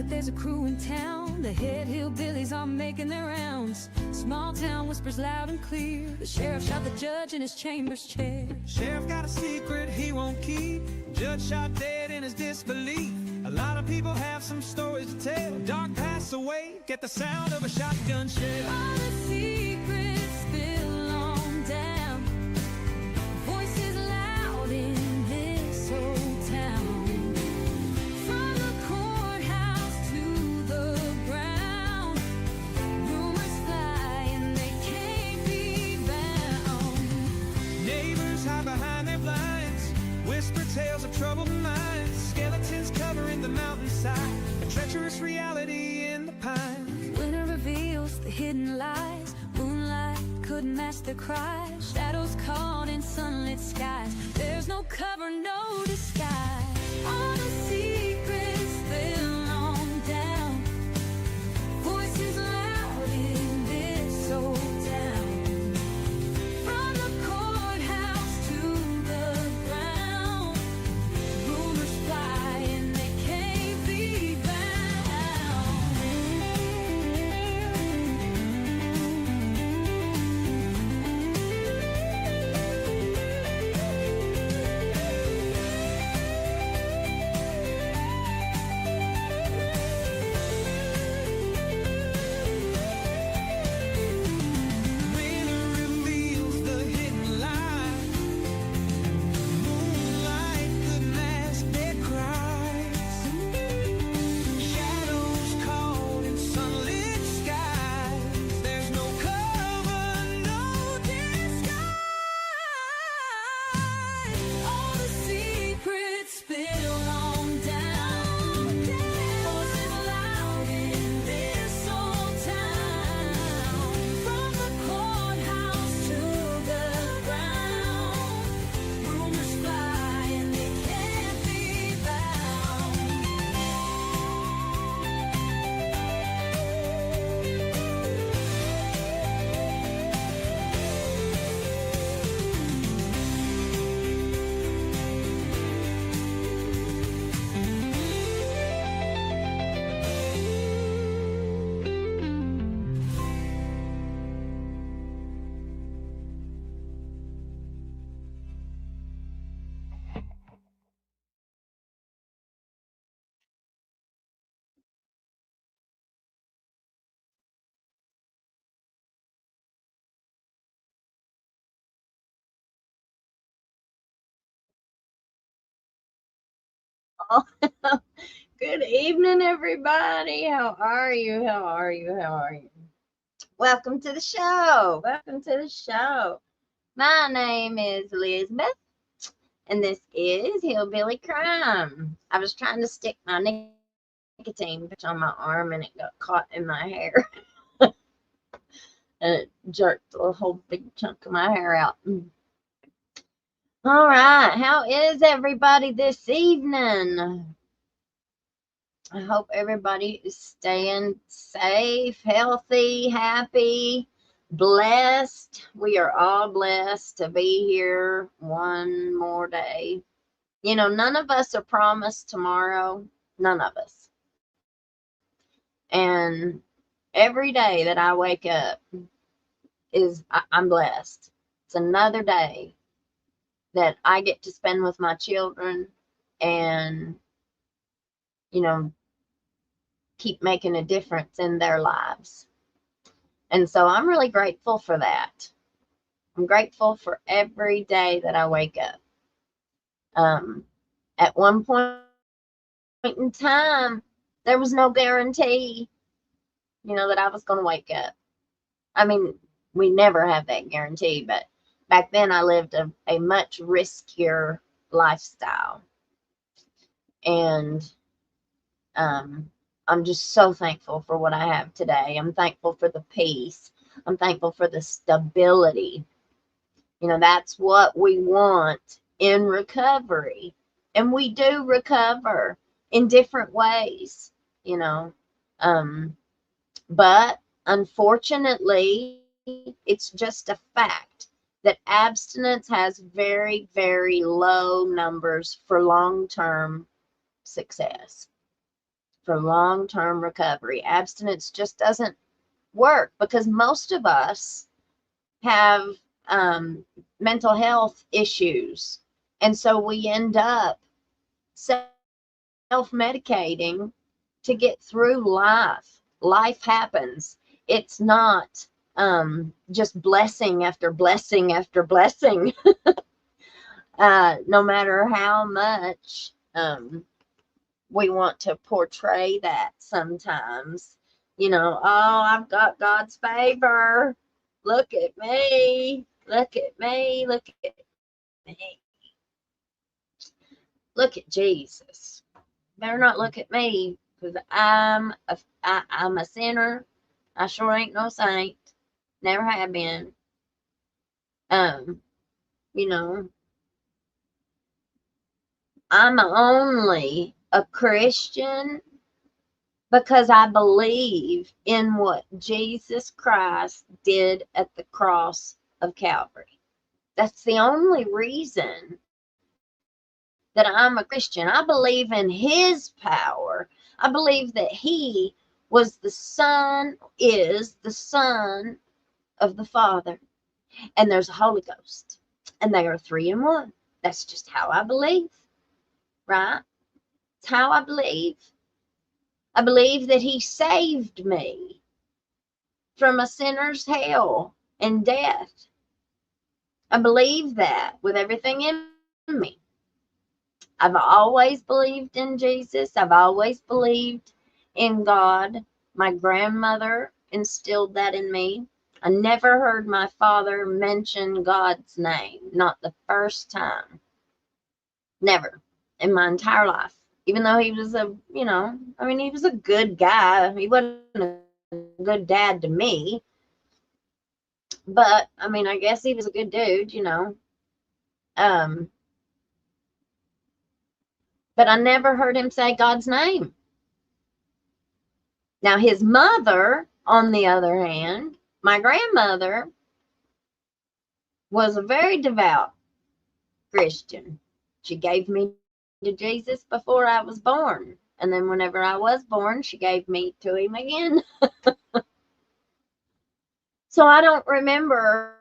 but there's a crew in town. The head hillbillies are making their rounds. Small town whispers loud and clear. The sheriff shot the judge in his chambers chair. Sheriff got a secret he won't keep. Judge shot dead in his disbelief. A lot of people have some stories to tell. Dark pass away, get the sound of a shotgun shell. All the secrets spill on down. Voices loud in this old town. From the courthouse to the ground, rumors fly and they can't be bound. Neighbors hide behind their blinds, whisper tales of troubled minds. Skeletons covering the mountainside, a treacherous reality in the pines. Winter reveals the hidden lies. Moonlight couldn't mask their cries. Shadows caught in sunlit skies. There's no cover, no disguise. All the secrets spill on down. Voices loud in this old town. From the courthouse to the ground, rumors fly and they can't be bound. Winter reveals the hidden lie. Moonlight could mask their cries. Shadows caught in sunlit skies. There's no cover, no disguise. All the secrets spill on down. Voices loud in this old town. From the courthouse to the ground, rumors fly and they can't be bound. Good evening, everybody. How are you? How are you? How are you? Welcome to the show. Welcome to the show. My name is Elizabeth, and this is Hillbilly Crime. I was trying to stick my nicotine patch on my arm, and it got caught in my hair. And it jerked a whole big chunk of my hair out. All right. How is everybody this evening? I hope everybody is staying safe, healthy, happy, blessed. We are all blessed to be here one more day. You know, none of us are promised tomorrow. None of us. And every day that I wake up I'm blessed. It's another day that I get to spend with my children and, you know, keep making a difference in their lives. And so I'm really grateful for that. I'm grateful for every day that I wake up. At one point in time, there was no guarantee, you know, that I was going to wake up. I mean, we never have that guarantee, but back then I lived a much riskier lifestyle. And I'm just so thankful for what I have today. I'm thankful for the peace. I'm thankful for the stability. You know, that's what we want in recovery. And we do recover in different ways, you know. But unfortunately, it's just a fact that abstinence has very, very low numbers for long-term success. for long-term recovery. Abstinence just doesn't work because most of us have mental health issues. And so we end up self-medicating to get through life. Life happens. It's not just blessing after blessing after blessing. No matter how much we want to portray that sometimes. You know, oh, I've got God's favor. Look at me. Look at me. Look at me. Look at Jesus. Better not look at me, because I'm a sinner. I sure ain't no saint. Never have been. You know, I'm only a Christian because I believe in what Jesus Christ did at the cross of Calvary. That's the only reason that I'm a Christian. I believe in his power. I believe that he was the Son, is the Son of the Father. And there's a Holy Ghost. And they are three in one. That's just how I believe. Right? It's how I believe. I believe that he saved me from a sinner's hell and death. I believe that with everything in me. I've always believed in Jesus. I've always believed in God. My grandmother instilled that in me. I never heard my father mention God's name. Not the first time. Never. In my entire life. Even though he was he was a good guy. He wasn't a good dad to me. But, I guess he was a good dude, But I never heard him say God's name. Now, his mother, on the other hand, my grandmother, was a very devout Christian. She gave me to Jesus before I was born. And then whenever I was born, she gave me to him again. So I don't remember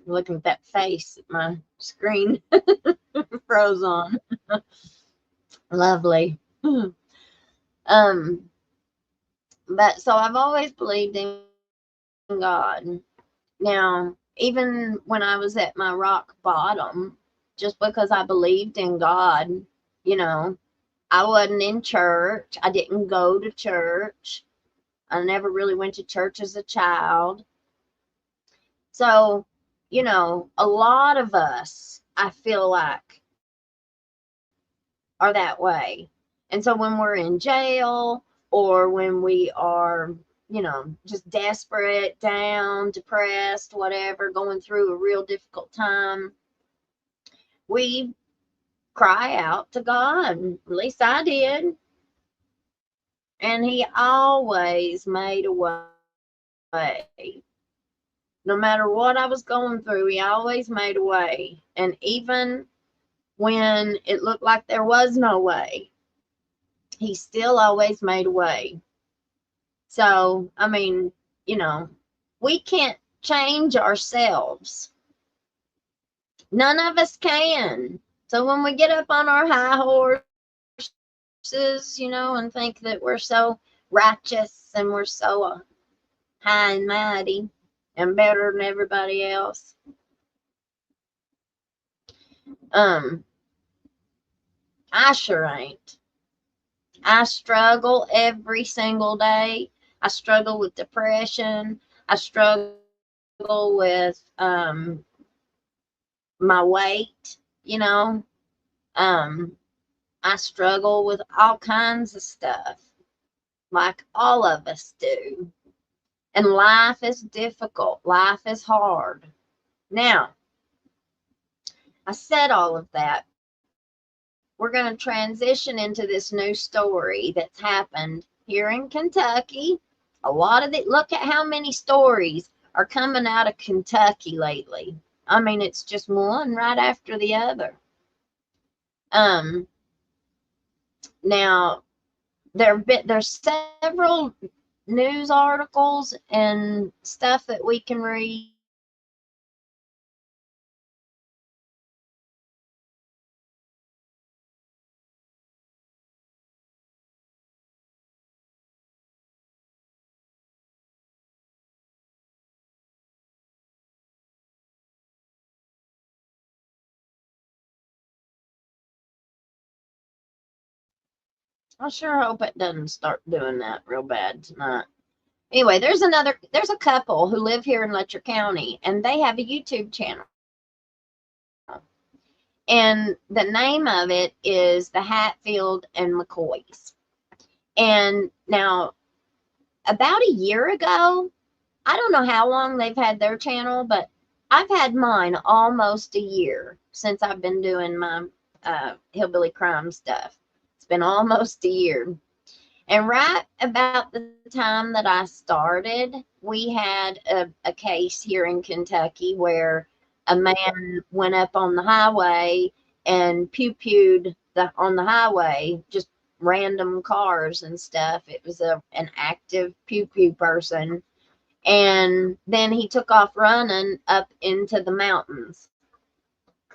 looking at that face, my screen froze on. Lovely. But so I've always believed in God. Now, even when I was at my rock bottom, just because I believed in God, I wasn't in church. I didn't go to church. I never really went to church as a child. So, a lot of us, I feel like, are that way. And so when we're in jail or when we are, just desperate, down, depressed, whatever, going through a real difficult time, we cry out to God. At least I did. And he always made a way. No matter what I was going through, he always made a way. And even when it looked like there was no way, he still always made a way. So, we can't change ourselves. None of us can. So when we get up on our high horses, and think that we're so righteous and we're so high and mighty and better than everybody else, I sure ain't. I struggle every single day. I struggle with depression. I struggle with my weight, I struggle with all kinds of stuff, like all of us do. And life is difficult. Life is hard. Now, I said all of that. We're going to transition into this new story that's happened here in Kentucky. A lot of it, look at how many stories are coming out of Kentucky lately. I mean, it's just one right after the other. Now, there's several news articles and stuff that we can read. I sure hope it doesn't start doing that real bad tonight. Anyway, there's a couple who live here in Letcher County, and they have a YouTube channel. And the name of it is the Hatfield and McCoys. And now, about a year ago, I don't know how long they've had their channel, but I've had mine almost a year since I've been doing my hillbilly crime stuff. It's been almost a year. And right about the time that I started, we had a case here in Kentucky where a man went up on the highway and pew-pewed on the highway, just random cars and stuff. It was an active pew-pew person. And then he took off running up into the mountains.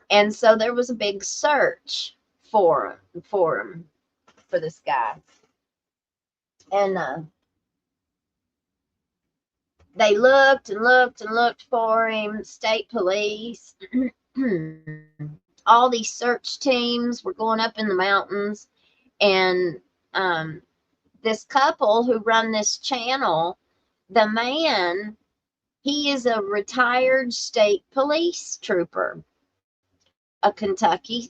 And so there was a big search for this guy. And they looked and looked and looked for him. State police, all these search teams were going up in the mountains. And this couple who run this channel, the man, he is a retired state police trooper, a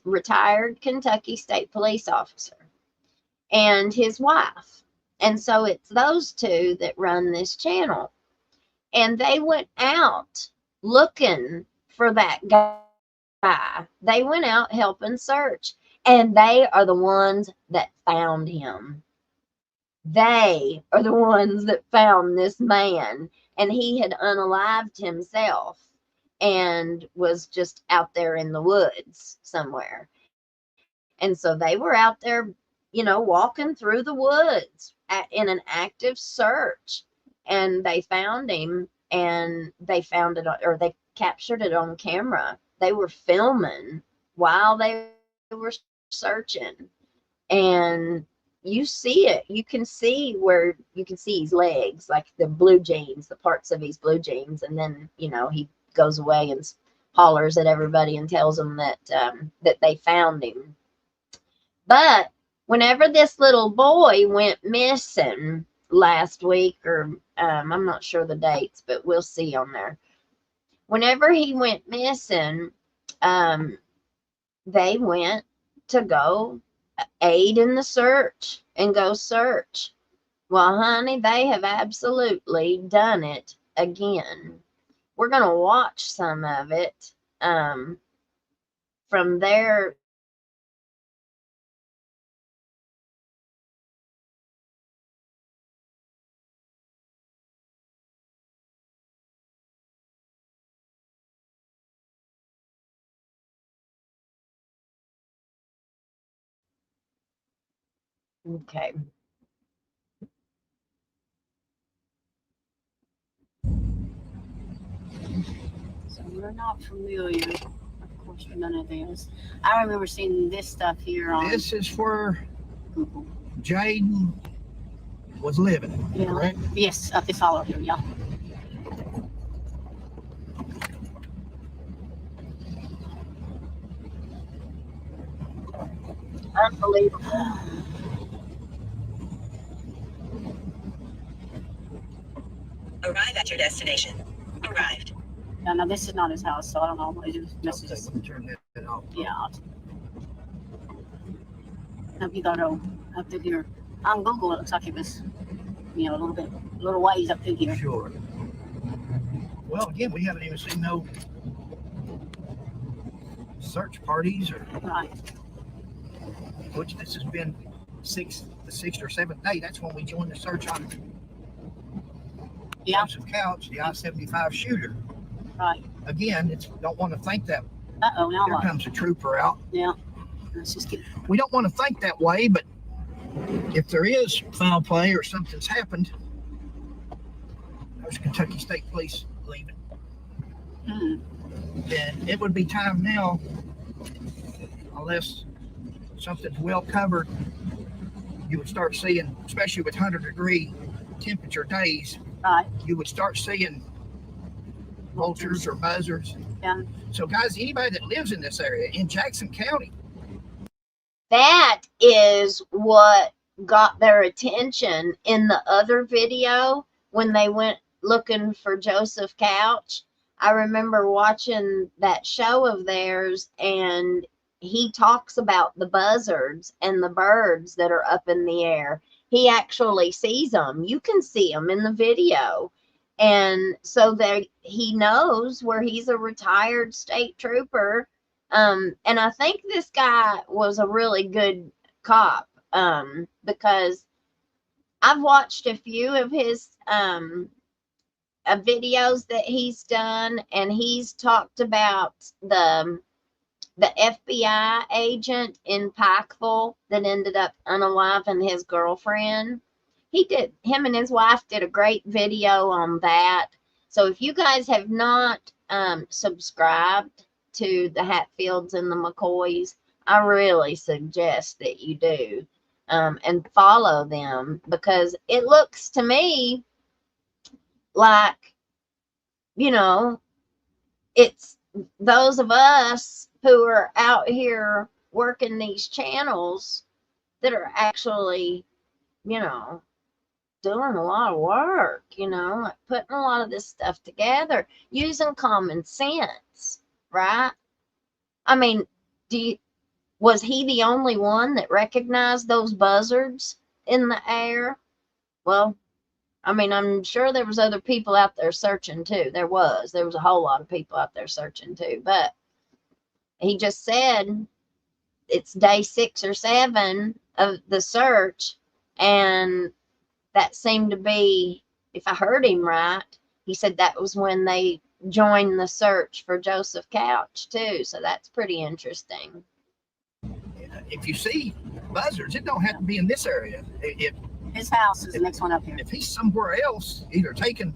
retired Kentucky state police officer, and his wife. And so it's those two that run this channel. And they went out looking for that guy. They went out helping search. And they are the ones that found him. They are the ones that found this man. And he had unalived himself and was just out there in the woods somewhere. And so they were out there, walking through the woods in an active search, and they found him, and they found it, or they captured it on camera. They were filming while they were searching, and you see it. You can see his legs, like the blue jeans, the parts of his blue jeans, and then he goes away and hollers at everybody and tells them that they found him. But whenever this little boy went missing last week, or I'm not sure the dates, but we'll see on there. Whenever he went missing, they went to go aid in the search and go search. Well, honey, they have absolutely done it again. We're going to watch some of it from their okay. So we're not familiar, of course, with none of this. I remember seeing this stuff here on This is where Google. Jayden was living, Yeah. correct? Yes, up this hollow here, yeah. Unbelievable. Arrive at your destination. Arrived. Yeah, no, this is not his house, so I don't know. It just Okay, messages. let me turn that off. Yeah. Now you gotta up to here. On Google, it looks like it was, a little ways up to here. Sure. Well, again, we haven't even seen no search parties, or Right. which this has been the sixth or seventh day. That's when we joined the search on Yeah. Joseph Couch, the I-75 shooter. Right. Again, don't want to think that. Uh-oh, now Here what? comes a trooper out. Yeah. Let's just get... We don't want to think that way, but if there is foul play or something's happened, there's Kentucky State Police leaving. Then it would be time now, unless something's well covered, you would start seeing, especially with 100-degree temperature days, Right. you would start seeing vultures or buzzards. Yeah. So guys, anybody that lives in this area in Jackson County, That is what got their attention in the other video when they went looking for Joseph Couch. I remember watching that show of theirs, and he talks about the buzzards and the birds that are up in the air. He actually sees them. You can see them in the video. And so he knows where he's a retired state trooper. And I think this guy was a really good cop, because I've watched a few of his videos that he's done, and he's talked about the FBI agent in Pikeville that ended up unaliving his girlfriend. Him and his wife did a great video on that. So if you guys have not subscribed to the Hatfields and the McCoys, I really suggest that you do, and follow them, because it looks to me like, it's those of us who are out here working these channels that are actually, doing a lot of work, like putting a lot of this stuff together, using common sense, right? I mean, was he the only one that recognized those buzzards in the air? Well, I mean, I'm sure there was other people out there searching too. There was a whole lot of people out there searching too, but he just said it's day 6 or 7 of the search, and that seemed to be, if I heard him right, he said that was when they joined the search for Joseph Couch too. So that's pretty interesting. if you see buzzards, it don't have to be in this area. His house is the next one up here. If he's somewhere else, either taken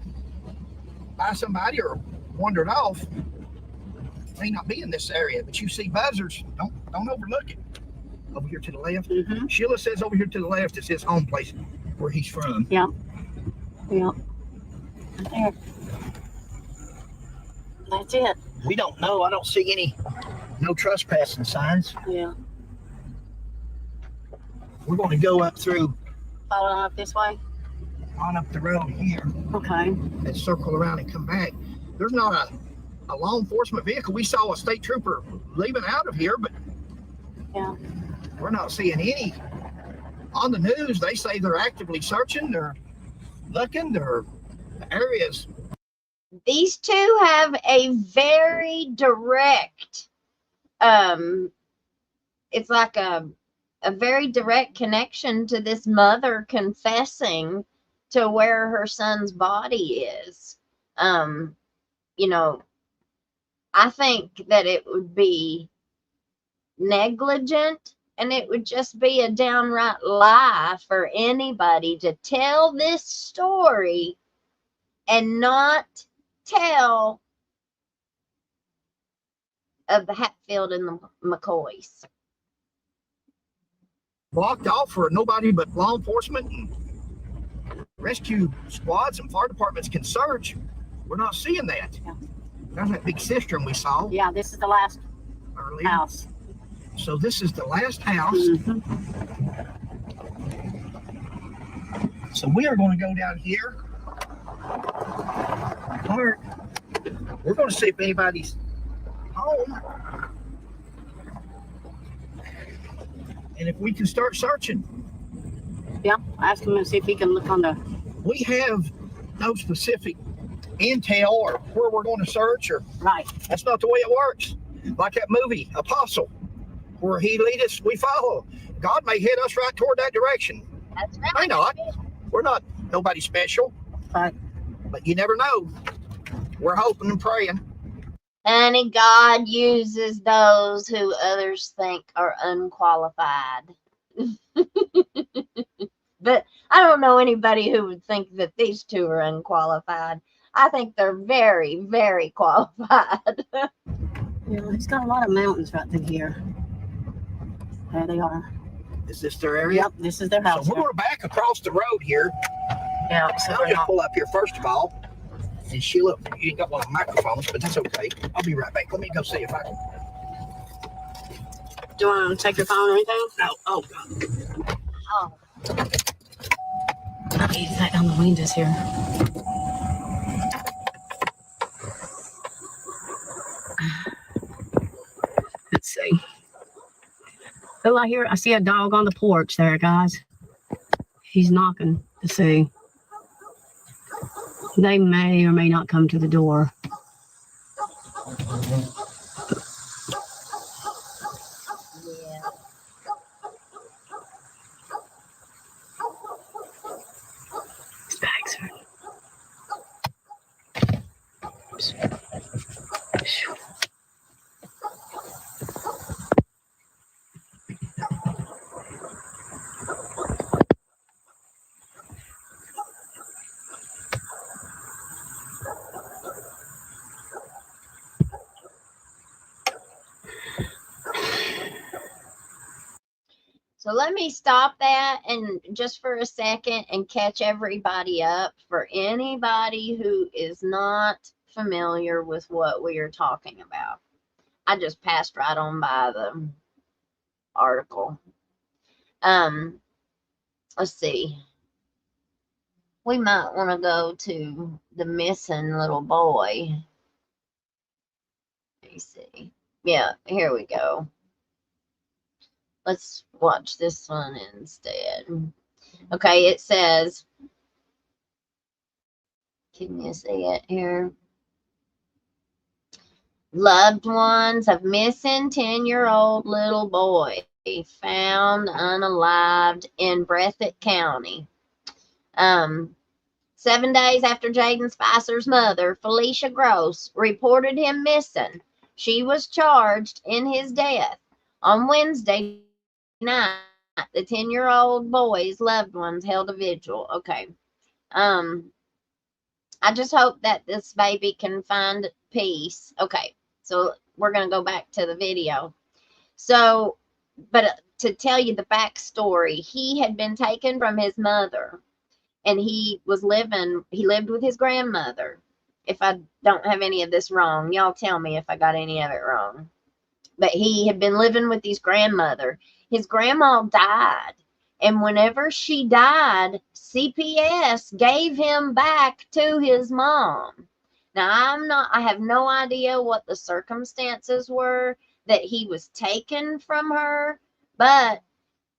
by somebody or wandered off, may not be in this area. But you see buzzards, don't overlook it. Over here to the left. Mm-hmm. Sheila says over here to the left is his home place, where he's from. Yeah. Yeah. Right there. That's it. We don't know. I don't see no trespassing signs. Yeah. We're going to go up through, Following up this way. on up the road here, Okay. and circle around and come back. There's not a law enforcement vehicle. We saw a state trooper leaving out of here, but Yeah. we're not seeing any. On the news, they say they're actively searching, they're looking, their areas. These two have a very direct, it's like a very direct connection to this mother confessing to where her son's body is. I think that it would be negligent, and it would just be a downright lie for anybody to tell this story and not tell of the Hatfield and the McCoys. Blocked off for nobody but law enforcement and rescue squads and fire departments can search. We're not seeing that. Yeah. There's that big cistern we saw Yeah, this is the last earlier. house. So this is the last house. Mm-hmm. So we are going to go down here. Park. We're going to see if anybody's home. And if we can start searching. Yeah, ask him to see if he can look on the... We have no specific intel or where we're going to search, or Right. that's not the way it works. Like that movie, Apostle, where he lead us, we follow. God may hit us right toward that direction. That's right. May not. We're not nobody special. Right. But you never know. We're hoping and praying. Honey, God uses those who others think are unqualified. But I don't know anybody who would think that these two are unqualified. I think they're very, very qualified. Yeah, it's got a lot of mountains right through here. There they are. Is this their area? Yep, this is their house. So we're back across the road here. Yeah, so I'll just pull up here first of all. And Sheila, you ain't got one of the microphones, but that's okay. I'll be right back. Let me go see if I can. do you want to take your phone or anything? No. Oh, God. Oh, Okay, that down the windows here. Let's see. Oh, I see a dog on the porch there, guys. He's knocking to see. They may or may not come to the door. yeah. His bags are. So let me stop that and just for a second and catch everybody up. For anybody who is not familiar with what we are talking about, I just passed right on by the article. Let's see. We might want to go to the missing little boy. Let me see. Yeah, here we go. Let's watch this one instead. Okay, it says, can you see it here? Loved ones of missing 10-year-old little boy found unalived in Breathitt County. 7 days after Jayden Spicer's mother, Felicia Gross, reported him missing, she was charged in his death. On Wednesday night, the 10-year-old boy's loved ones held a vigil. Okay. I just hope that this baby can find peace. Okay. So we're going to go back to the video. So, but to tell you the backstory, he had been taken from his mother and he lived with his grandmother. If I don't have any of this wrong, y'all tell me if I got any of it wrong. But he had been living with his grandmother. His grandma died. And whenever she died, CPS gave him back to his mom. Now, I have no idea what the circumstances were that he was taken from her, but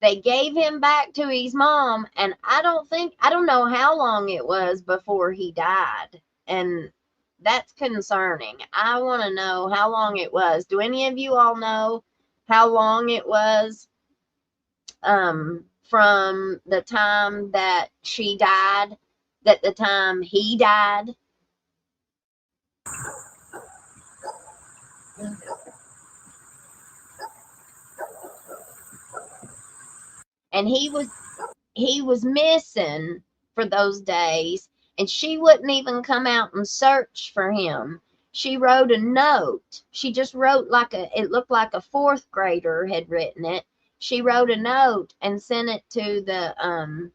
they gave him back to his mom. And I don't know how long it was before he died. And that's concerning. I want to know how long it was. Do any of you all know how long it was from the time that she died, that the time he died? And he was missing for those days, and she wouldn't even come out and search for him. She wrote a note. She just wrote it looked like a fourth grader had written it. She wrote a note and sent it to the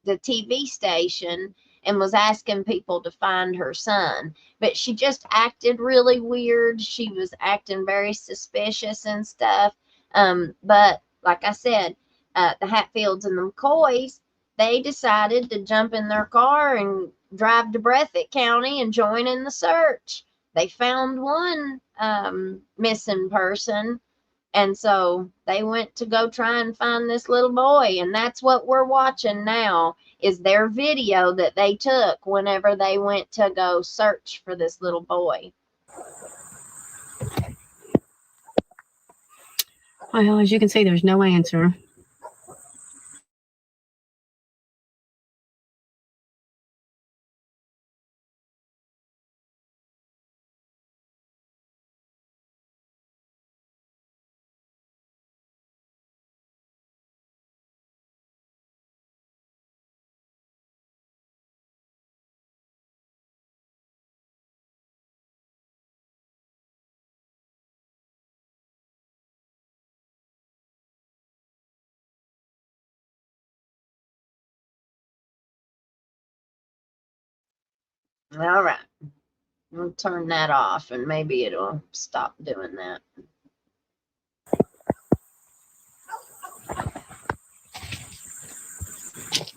TV station and was asking people to find her son. But she just acted really weird. She was acting very suspicious and stuff. But like I said, the Hatfields and the McCoys, they decided to jump in their car and drive to Breathitt County and join in the search. They found one missing person, and so they went to go try and find this little boy. And that's what we're watching now, is their video that they took whenever they went to go search for this little boy. Well, as you can see, there's no answer. All right. We'll turn that off and maybe it'll stop doing that.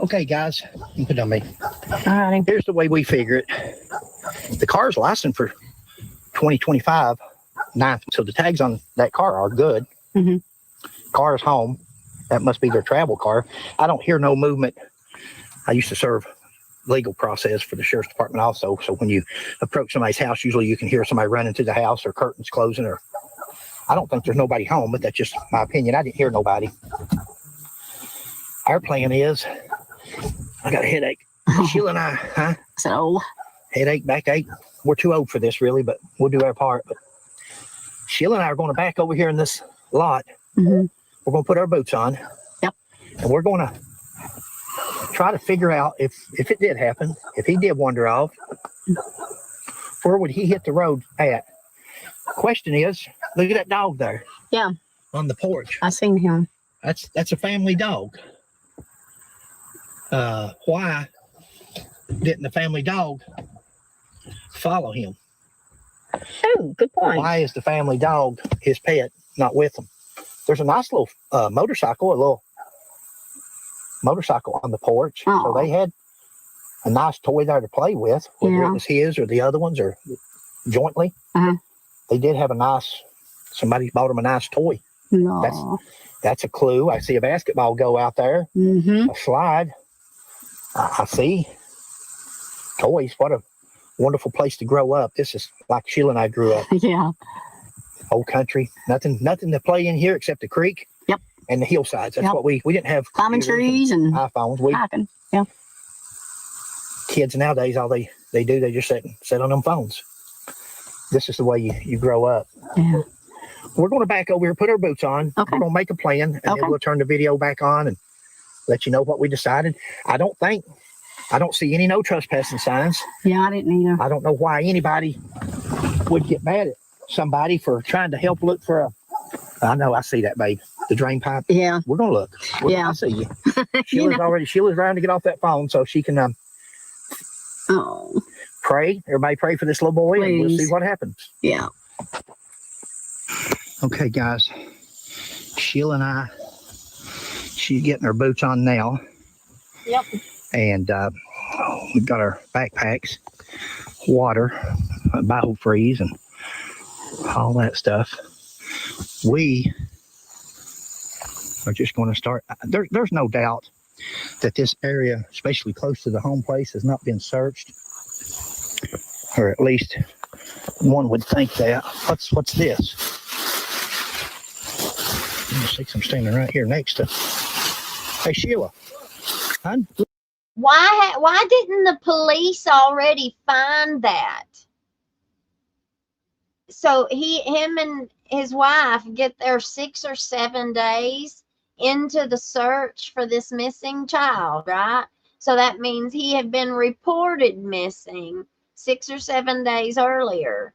Okay, guys, you put it on me. All right. Here's the way we figure it. The car's licensed for 2025 9th, so the tags on that car are good. Mm-hmm. Car is home. That must be their travel car. I don't hear no movement. I used to serve legal process for the sheriff's department also, so when you approach somebody's house, usually you can hear somebody running to the house or curtains closing, or I don't think there's nobody home, but that's just my opinion. I didn't hear nobody. Our plan is, I got a headache. Sheila and I, huh? So, Headache, backache. We're too old for this, really, but we'll do our part. But Sheila and I are going to back over here in this lot. mm-hmm. We're going to put our boots on. Yep. And we're going to try to figure out if it did happen, if he did wander off, where would he hit the road at? Question is, look at that dog there. Yeah. On the porch. I seen him. That's a family dog. Why didn't the family dog follow him? Oh, good point. Why is the family dog, his pet, not with him? There's a nice little motorcycle on the porch. Oh. So they had a nice toy there to play with, whether Yeah. it was his or the other ones or jointly. Uh-huh. They did have somebody bought them a nice toy. No. That's a clue. I see a basketball go out there, Mm-hmm. a slide. I see toys. What a wonderful place to grow up. This is like Sheila and I grew up. Yeah. Old country. Nothing to play in here except the creek. Yep. And the hillsides. That's Yep. what we didn't have Climbing computers trees and iPhones. hiking. Yeah. Kids nowadays, all they do, they just sit on them phones. This is the way you grow up. Yeah. We're going to back over here, put our boots on. Okay. We're going to make a plan, and Okay. then we'll turn the video back on and let you know what we decided. I don't see any no trespassing signs. Yeah, I didn't either. I don't know why anybody would get mad at somebody for trying to help look for I know, I see that, babe. The drain pipe. Yeah. We're going to look. Yeah. I see you. You know. Sheila's trying to get off that phone so she can Oh, pray. Everybody pray for this little boy, and we'll Please. see what happens. yeah. Okay, guys. Sheila and I, she's getting her boots on now. Yep. And we've got our backpacks, water, biofreeze, and all that stuff. We are just going to start. There's no doubt that this area, especially close to the home place, has not been searched, or at least one would think that. What's this? I'm standing right here next to. Hey, Sheila. Hun? Why didn't the police already find that? So him and his wife get there 6 or 7 days into the search for this missing child, right? So that means he had been reported missing 6 or 7 days earlier.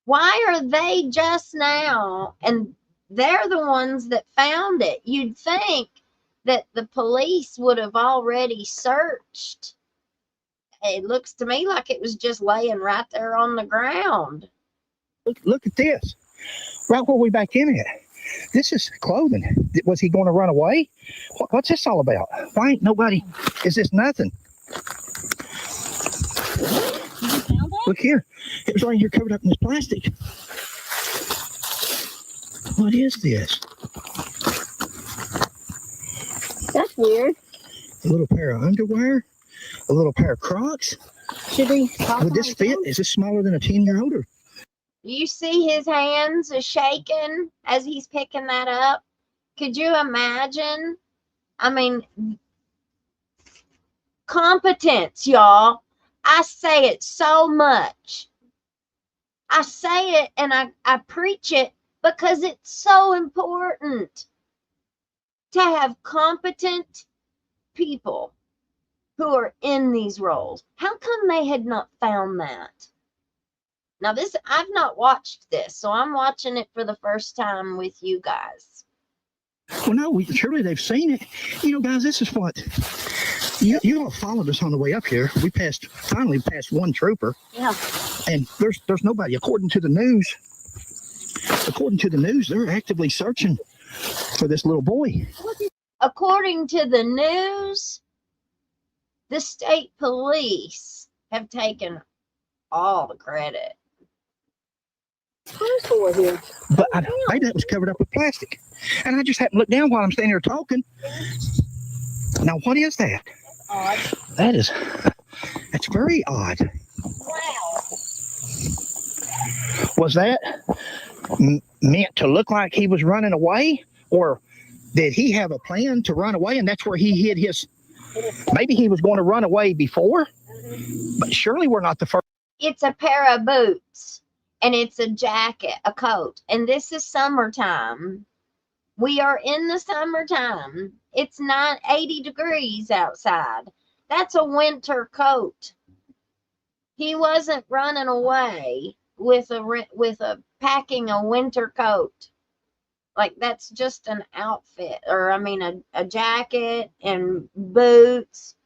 Why are they just now? And they're the ones that found it. You'd think that the police would have already searched. It looks to me like it was just laying right there on the ground. Look at this. Right where we back in at. This is clothing. Was he going to run away? What's this all about? Why ain't nobody? Is this nothing? Look here. It was right here covered up in this plastic. What is this? That's weird. A little pair of underwear? A little pair of Crocs? Should he? Would this fit? Is this smaller than a 10-year-old? You see his hands are shaking as he's picking that up. Could you imagine? I mean, competence, y'all. I say it so much. I say it and I preach it because it's so important to have competent people who are in these roles. How come they had not found that? Now this, I've not watched this, so I'm watching it for the first time with you guys. Well, no, surely they've seen it. You know, guys, this is what you all followed us on the way up here. We finally passed one trooper. Yeah. And there's nobody. According to the news, they're actively searching for this little boy. According to the news, the state police have taken all the credit. But maybe that was covered up with plastic. And I just happened to look down while I'm standing here talking. Now, what is that? Odd. That's very odd. Wow. Was that meant to look like he was running away? Or did he have a plan to run away and that's where he hid his... Maybe he was going to run away before, but surely we're not the first. It's a pair of boots and it's a jacket, a coat. And this is summertime. We are in the summertime. It's not 80 degrees outside. That's a winter coat. He wasn't running away with a packing a winter coat. Like that's just an outfit, or I mean a jacket and boots.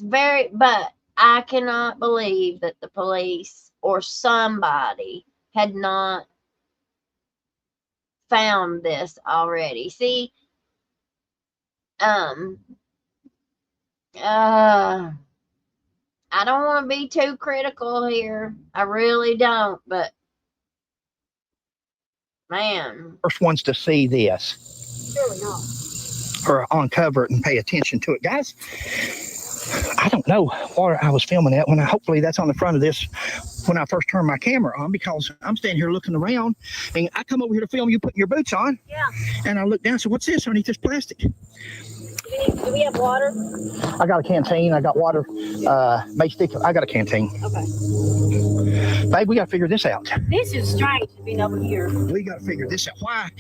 But I cannot believe that the police or somebody had not found this already. See, I don't want to be too critical here. I really don't, but man. First ones to see this. Surely not. Or uncover it and pay attention to it. Guys, I don't know where I was filming at when hopefully that's on the front of this when I first turned my camera on, because I'm standing here looking around and I come over here to film you putting your boots on. Yeah. And I look down and say, what's this underneath this plastic? Do we have water? I got a canteen. I got water. Stick. I got a canteen. Okay. Babe, we got to figure this out. This is strange being over here. We got to figure this out. Why?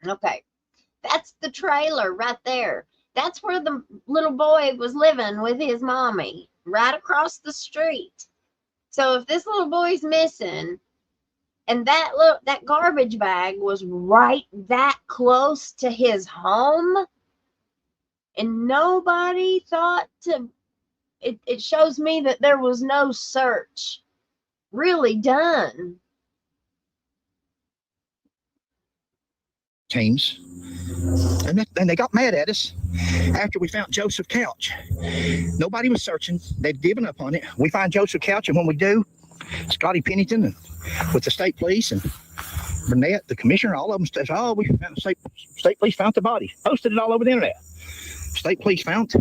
Okay. That's the trailer right there. That's where the little boy was living with his mommy, right across the street. So if this little boy's missing and that garbage bag was right that close to his home and nobody thought to, it shows me that there was no search really done. Teams. And they got mad at us after we found Joseph Couch. Nobody was searching. They've given up on it. We find Joseph Couch, and when we do, Scotty Pennington and with the state police and Burnett, the commissioner, all of them says, oh, we found state police found the body. Posted it all over the internet. State police found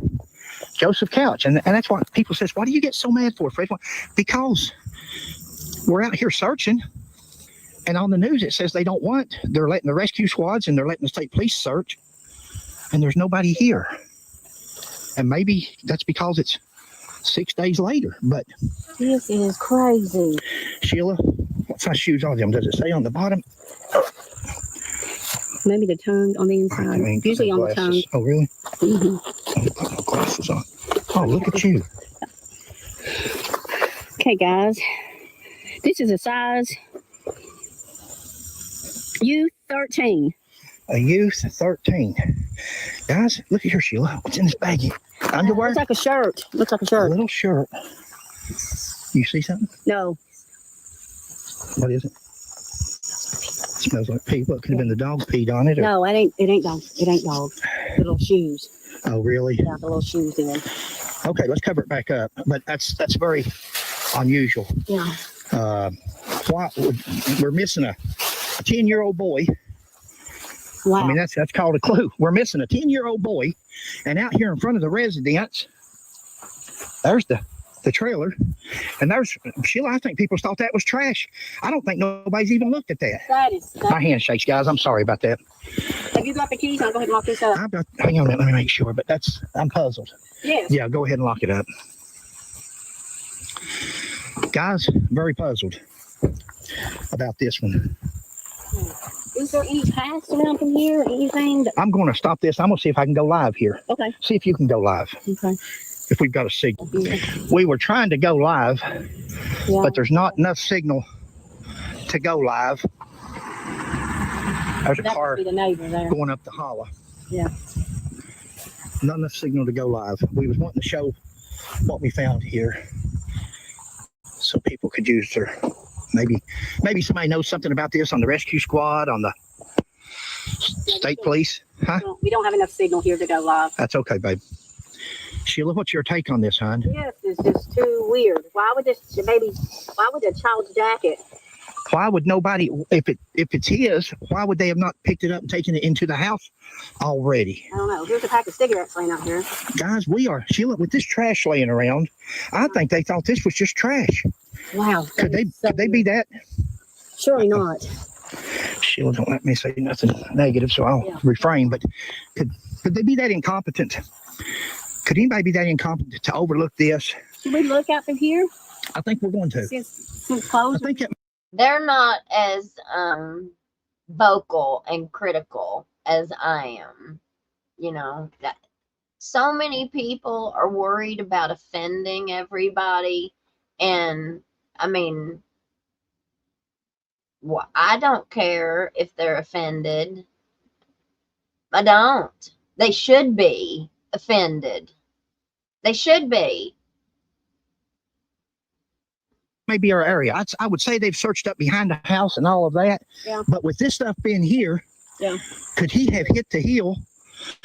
Joseph Couch. And that's why people says, why do you get so mad for it, Fred? Because we're out here searching. And on the news, it says they're letting the rescue squads and they're letting the state police search. And there's nobody here. And maybe that's because it's 6 days later. But This is crazy. Sheila, what size shoes are them? Does it say on the bottom? Maybe the tongue on the inside. I mean, Usually on the tongue. Oh, really? Mm-hmm. I put no glasses on. Oh, look at you. Okay, guys. This is a size youth 13. A youth 13. Guys, look at here, Sheila. What's in this baggie? Underwear? Looks like a shirt. Looks like a A shirt. little shirt. You see something? No. What is it? Smells like pee. What could have been the dog peed on it? Or... No, it ain't dog. It ain't dog. The little shoes. Oh, really? Yeah, the little shoes then. Okay, let's cover it back up. But that's very unusual. Yeah. Why we're missing a 10-year-old boy. Wow. I mean, that's called a clue. We're missing a 10-year-old boy, and out here in front of the residence, there's the trailer, and there's Sheila. I think people thought that was trash. I don't think nobody's even looked at that. My hand shakes, guys. I'm sorry about that. Have you got the keys? I'll go ahead and lock this up. Hang on a minute. Let me make sure. But I'm puzzled. Yes. Yeah, go ahead and lock it up, guys. Very puzzled about this one. Is there any paths around from here? Anything? I'm going to stop this. I'm going to see if I can go live here. Okay. See if you can go live. Okay. If we've got a signal. Yeah. We were trying to go live, Yeah. but there's not enough signal to go live. There's a That car must be the neighbor there. going up the hollow. Yeah. Not enough signal to go live. We was wanting to show what we found here so people could use their maybe somebody knows something about this on the rescue squad, on the state police. Huh? We don't have enough signal here to go live. That's okay, babe. Sheila, what's your take on this, hon? Yes, it's just too weird. Why would the child's jacket? Why would nobody, if it's his, why would they have not picked it up and taken it into the house already? I don't know. Here's a pack of cigarettes laying out here. Guys, Sheila, with this trash laying around, I think they thought this was just trash. Wow. Could they be that? Surely not. Sheila, don't let me say nothing negative, so I'll refrain. But could they be that incompetent? Could anybody be that incompetent to overlook this? Should we look out from here? I think we're going to. Since closed. I think They're not as vocal and critical as I am. You know, that so many people are worried about offending everybody. And I mean, I don't care if they're offended. I don't. They should be offended. They should be. maybe our area. I would say they've searched up behind the house and all of that. Yeah. But with this stuff being here, Yeah. could he have hit the hill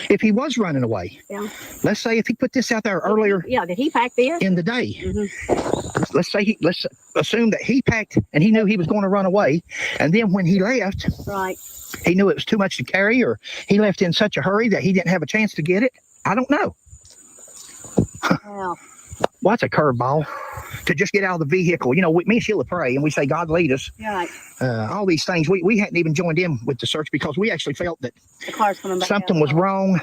if he was running away? Yeah. Let's say if he put this out there earlier Yeah. Did he pack this? in the day. Mm-hmm. Let's assume that he packed and he knew he was going to run away, and then when he left, Right. he knew it was too much to carry, or he left in such a hurry that he didn't have a chance to get it. I don't know. Wow. Well, that's a curveball to just get out of the vehicle. You know, me and Sheila pray and we say, God lead us. Right. All these things. We hadn't even joined in with the search because we actually felt that The car's coming back. something out. was wrong,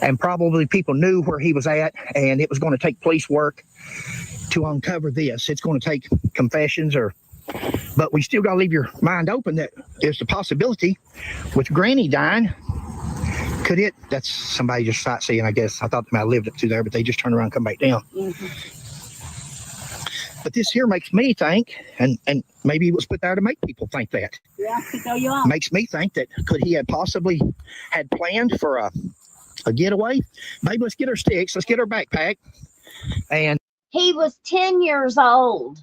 and probably people knew where he was at, and it was going to take police work to uncover this. It's going to take confessions, but we still got to leave your mind open that there's the possibility with Granny dying. Could it? That's somebody just sightseeing, I guess. I thought they might have lived up to there, but they just turned around and come back down. Mm-hmm. But this here makes me think, and maybe it was put there to make people think that. Yeah. To throw you off. Makes me think that could he have possibly had planned for a getaway? Maybe let's get our sticks, let's get our backpack, and He was 10 years old.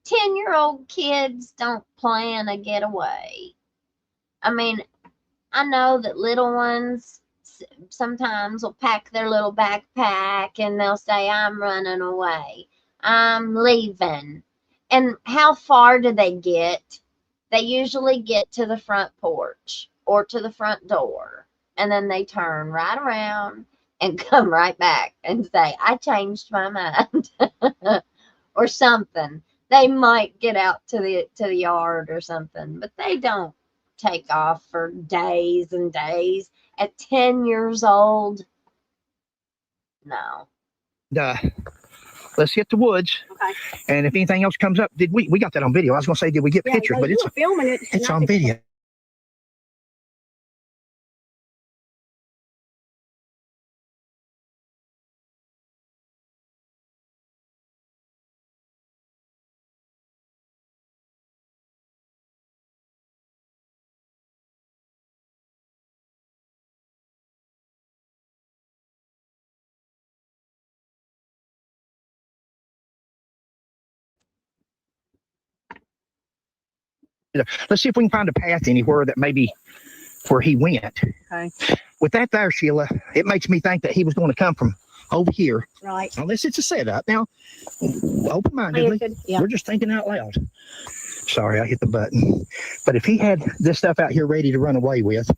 10-year-old kids don't plan a getaway. I mean, I know that little ones sometimes will pack their little backpack and they'll say, I'm running away. I'm leaving. And how far do they get? They usually get to the front porch or to the front door. And then they turn right around and come right back and say, I changed my mind. Or something. They might get out to the yard or something, but they don't take off for days and days at 10 years old. No. let's hit the woods. Okay. And if anything else comes up, we got that on video? I was going to say, did we get pictures? No, But you were filming it. it's on video. Let's see if we can find a path anywhere that maybe where he went. Okay. With that there, Sheila, it makes me think that he was going to come from over here. Right. Unless it's a setup. Now, open-mindedly, Yeah. we're just thinking out loud. Sorry, I hit the button. But if he had this stuff out here ready to run away with,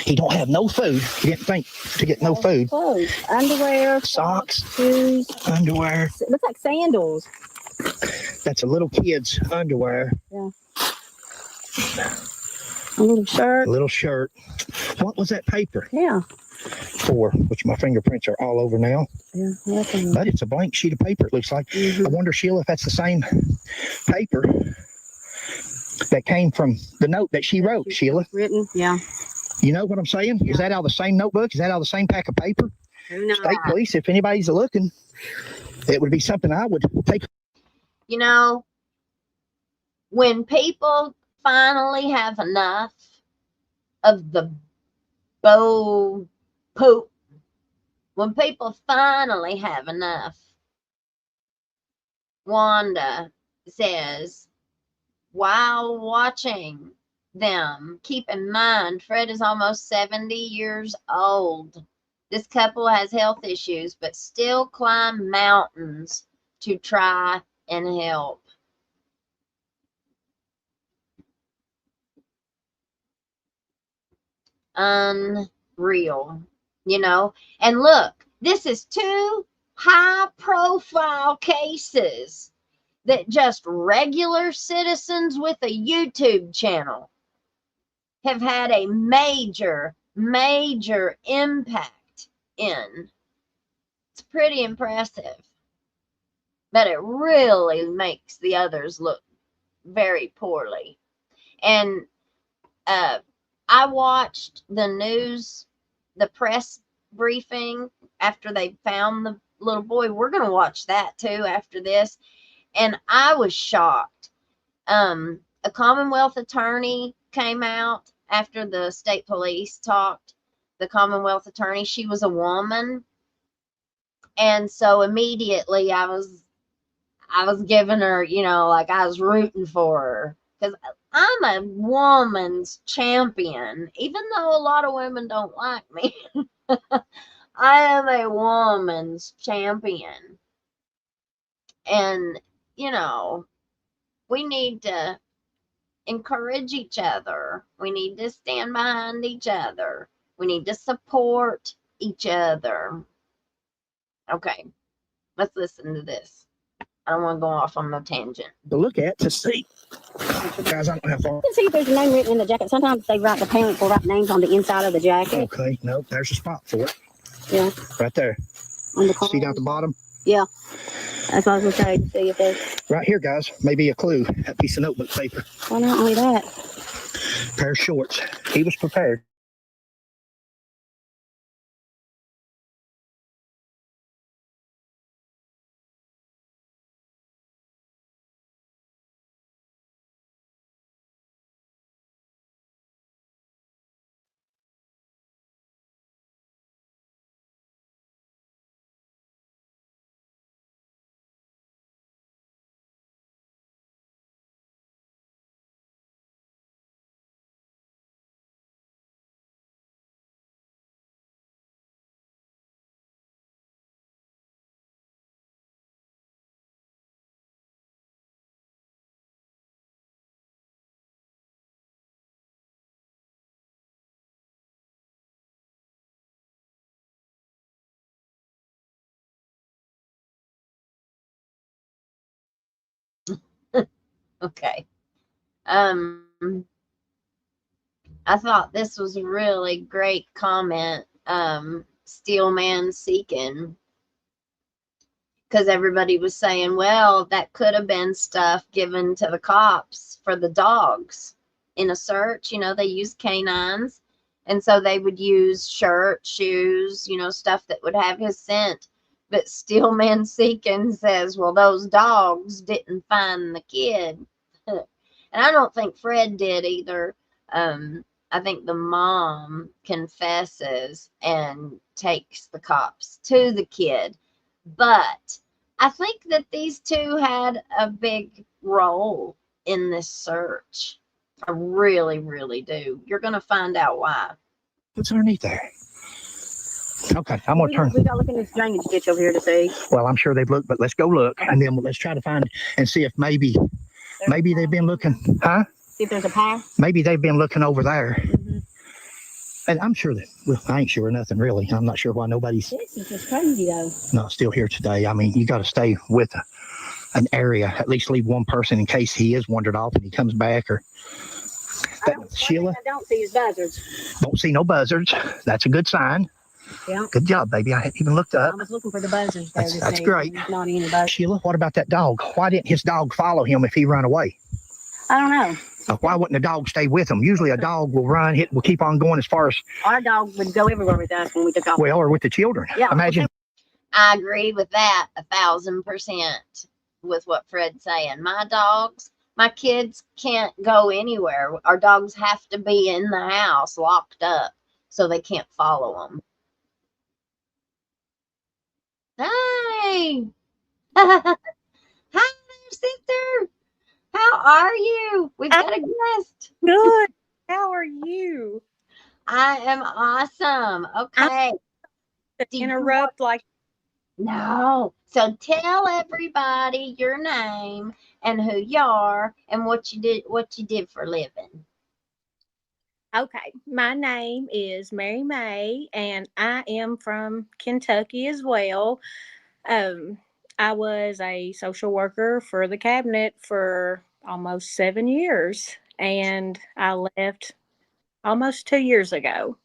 he don't have no food. He didn't think to get no food. Clothes, underwear, Socks, shoes, underwear. it looks like sandals. That's a little kid's underwear. Yeah. A little shirt. A little shirt. What was that paper Yeah. for? Which my fingerprints are all over now. Yeah. But it's a blank sheet of paper, it looks like. I wonder, Sheila, if that's the same paper that came from the note that she wrote, Sheila. Written. Yeah. You know what I'm saying? Is that out of the same notebook? Is that out of the same pack of paper? Who knows? State police, if anybody's looking, it would be something I would take. You know, when people finally have enough of the poop, when people finally have enough, Wanda says, while watching them, keep in mind, Fred is almost 70 years old. This couple has health issues, but still climb mountains to try and help. Unreal, you know. And look, this is 2 high-profile cases that just regular citizens with a YouTube channel have had a major impact in. It's pretty impressive, but it really makes the others look very poorly. And I watched the news, the press briefing after they found the little boy. We're going to watch that too after this. And I was shocked. A Commonwealth attorney came out after the state police talked. The Commonwealth attorney, she was a woman. And so immediately I was giving her, you know, like I was rooting for her. Because I'm a woman's champion. Even though a lot of women don't like me. I am a woman's champion. And, you know, we need to encourage each other. We need to stand behind each other. We need to support each other. Okay, let's listen to this. I don't want to go off on no tangent. To look at to see. Guys, I don't know how far. You can see if there's a name written in the jacket. Sometimes they write, the parents will write names on the inside of the jacket. Okay, nope, there's a spot for it. Yeah. Right there. On the See down at the bottom? Yeah. That's what I was going to say. To see if there's. Right here, guys, maybe a clue. That piece of notebook paper. Well, not only that. Pair of shorts. He was prepared. Okay. I thought this was a really great comment. Steel man seeking. Because everybody was saying, well, that could have been stuff given to the cops for the dogs in a search. You know, they use canines. And so they would use shirts, shoes, you know, stuff that would have his scent. But Steelman Seekin says, well, those dogs didn't find the kid. And I don't think Fred did either. I think the mom confesses and takes the cops to the kid. But I think that these two had a big role in this search. I really, really do. You're going to find out why. What's underneath there? Okay, I'm gonna turn. We gotta look in this drainage ditch over here to see. Well, I'm sure they've looked, but let's go look, and then let's try to find and see if maybe they've been looking, huh? See if there's a path. Maybe they've been looking over there. And I'm sure that, well, I ain't sure of nothing really. I'm not sure why nobody's This is just crazy though. not still here today. I mean, you got to stay with an area, at least leave one person in case he is wandered off and he comes back. Or Sheila, I don't see his buzzards. don't see no buzzards. That's a good sign. Yeah. Good job, baby. I hadn't even looked I up. was looking for the buzzards. That's great. Not any buzzards. Sheila, what about that dog? Why didn't his dog follow him if he ran away? I don't know. Why wouldn't the dog stay with him? Usually a dog will run, will keep on going as far as, Our dog would go everywhere with us when we took off. well, or with the children. Yeah. Imagine. I agree with that 1,000% with what Fred's saying. My kids can't go anywhere. Our dogs have to be in the house locked up so they can't follow them. Hi. Hi, sister. How are you? We've got a guest. Good. How are you? I am awesome. Okay. Do you Interrupt like No. So tell everybody your name and who you are and what you did for a living. okay. My name is Mary May and I am from Kentucky as well. I was a social worker for the cabinet for almost 7 years and I left almost 2 years ago.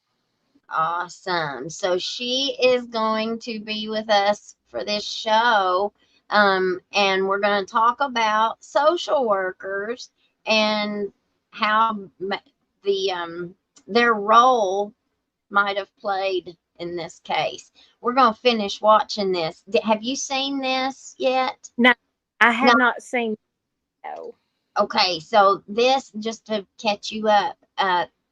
Awesome. So she is going to be with us for this show. And we're going to talk about social workers and how their role might have played in this case. We're going to finish watching this. Have you seen this yet? I have No. not seen no. Okay, so this, just to catch you up,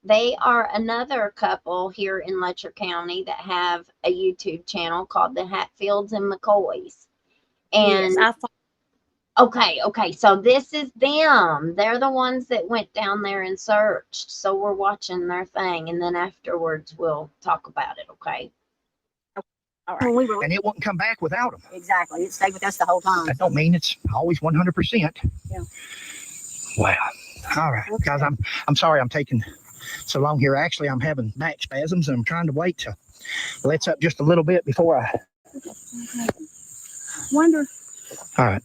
they are another couple here in Letcher County that have a YouTube channel called the Hatfields and McCoys. And Yes, okay, so this is them. They're the ones that went down there and searched. So we're watching their thing, and then afterwards we'll talk about it, okay? all When right. we were And it wouldn't come back without him. exactly. It stayed with us the whole time. That don't mean it's always 100%. Yeah. Wow. All right, guys, I'm sorry I'm taking so long here. Actually, I'm having back spasms and I'm trying to wait to let's up just a little bit before I. Wonder. All right.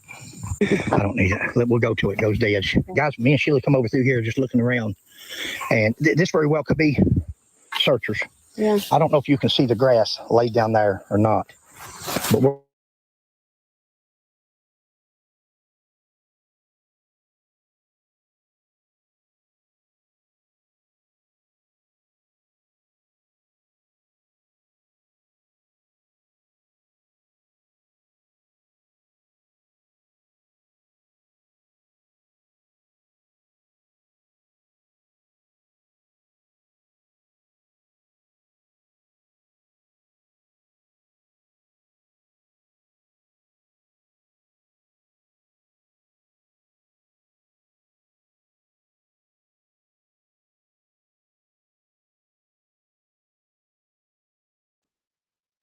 I don't need it. We'll go till it goes dead. Guys, me and Sheila come over through here just looking around. And this very well could be searchers. Yeah. I don't know if you can see the grass laid down there or not. But we're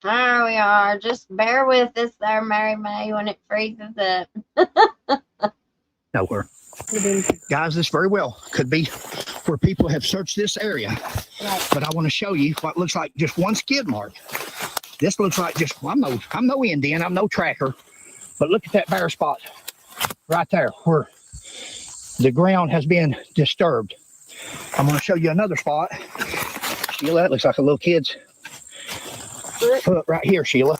There we are. Just bear with us there, Mary May, when it freezes up. nowhere. Guys, this very well could be where people have searched this area. Right. But I want to show you what looks like just one skid mark. This looks like just, well, I'm no Indian, I'm no tracker. But look at that bare spot right there where the ground has been disturbed. I'm going to show you another spot. Sheila, that looks like a little kid's foot right here, Sheila.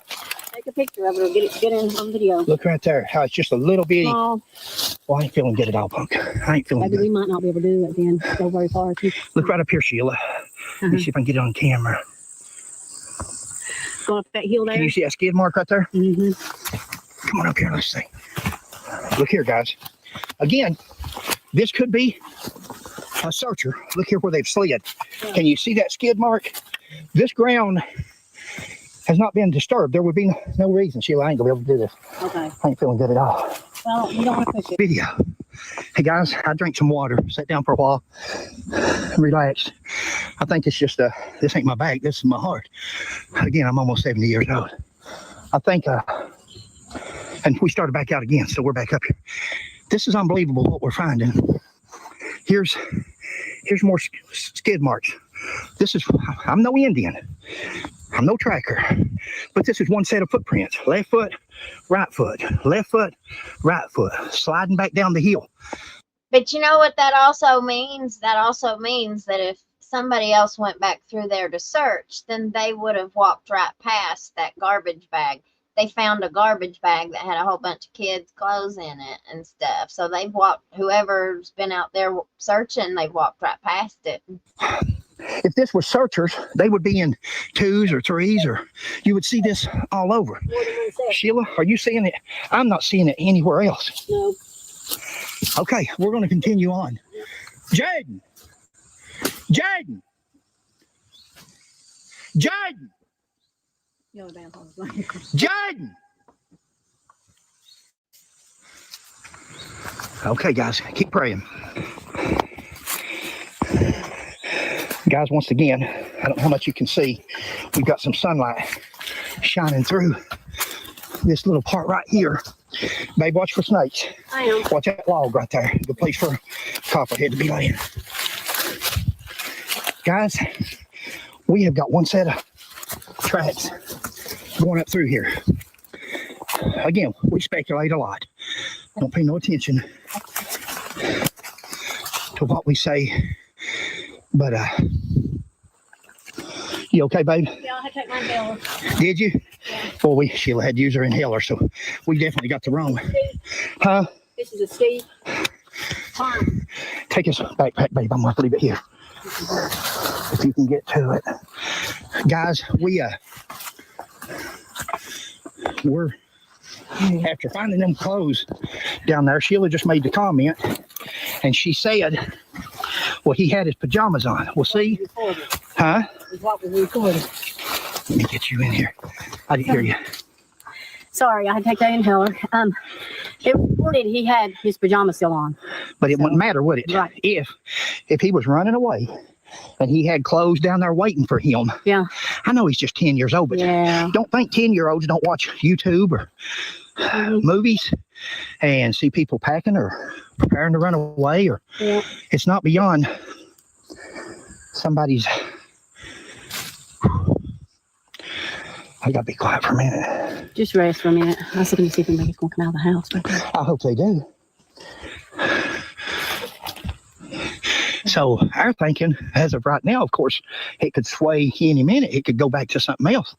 Take a picture of it or get it on video. Look right there, how it's just a little bitty. Oh, Well, I ain't feeling good at all, punk. I ain't feeling maybe good. we might not be able to do it then. Go very far. Look right up here, Sheila. Let me see if I can get it on camera. Go up that hill there. Can you see that skid mark right there? Mm-hmm. Come on up here, let's see. Look here, guys. Again, this could be a searcher. Look here where they've slid. Can you see that skid mark? This ground has not been disturbed. There would be no reason, Sheila, I ain't gonna be able to do this. Okay. I ain't feeling good at all. Well, you don't want to push it. Video. Hey guys, I drank some water, sat down for a while, relaxed. I think it's just this ain't my back, this is my heart. Again, I'm almost 70 years old. I think, and we started back out again, so we're back up here. This is unbelievable what we're finding. Here's more skid marks. I'm no Indian. I'm no tracker. But this is one set of footprints. Left foot, right foot, left foot, right foot, sliding back down the hill. But you know what that also means? That also means that if somebody else went back through there to search, then they would have walked right past that garbage bag. They found a garbage bag that had a whole bunch of kids' clothes in it and stuff. So they've walked, whoever's been out there searching, they've walked right past it. If this was searchers, they would be in 2s or 3s, or you would see this all over. Sheila, are you seeing it? I'm not seeing it anywhere else. No. Okay, we're going to continue on. Jayden! Jayden! Jayden! Jayden! Okay, guys, keep praying. Guys, once again, I don't know how much you can see. We've got some sunlight shining through this little part right here. Babe, watch for snakes. I am. Watch that log right there. Good place for a copperhead to be laying. Guys, we have got one set of tracks going up through here. Again, we speculate a lot. Don't pay no attention to what we say. But, you okay, babe? Yeah, I had to take my inhaler. Did you? Yeah. Well, Sheila had to use her inhaler, so we definitely got the wrong. Huh? This is a steep climb. Take his backpack, babe. I'm going to leave it here. If you can get to it. Guys, we're, after finding them clothes down there, Sheila just made the comment, and she said, well, he had his pajamas on. We'll see. Huh? What was recorded. Let me get you in here. I didn't hear you. Sorry, I had to take that inhaler. It reported he had his pajamas still on. But it wouldn't matter, would it? Right. If he was running away and he had clothes down there waiting for him. Yeah. I know he's just 10 years old, but don't think 10-year-olds don't watch YouTube or movies and see people packing or preparing to run away, or it's not beyond somebody's. I gotta be quiet for a minute. Just rest for a minute. I was looking to see if anybody's going to come out of the house. But I hope they do. So our thinking, as of right now, of course, it could sway any minute. It could go back to something else.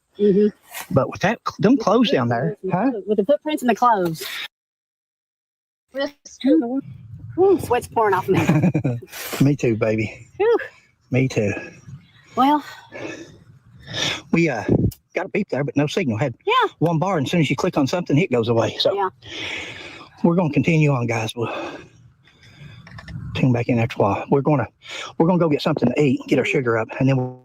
But with them clothes down there, huh? With the footprints and the clothes. Ooh, sweat's pouring off me. Me too, baby. Whew. Me too. Well, we got a beep there, but no signal. Had one bar, and as soon as you click on something, it goes away. So we're going to continue on, guys. We'll tune back in after a while. We're gonna go get something to eat, get our sugar up, and then we'll.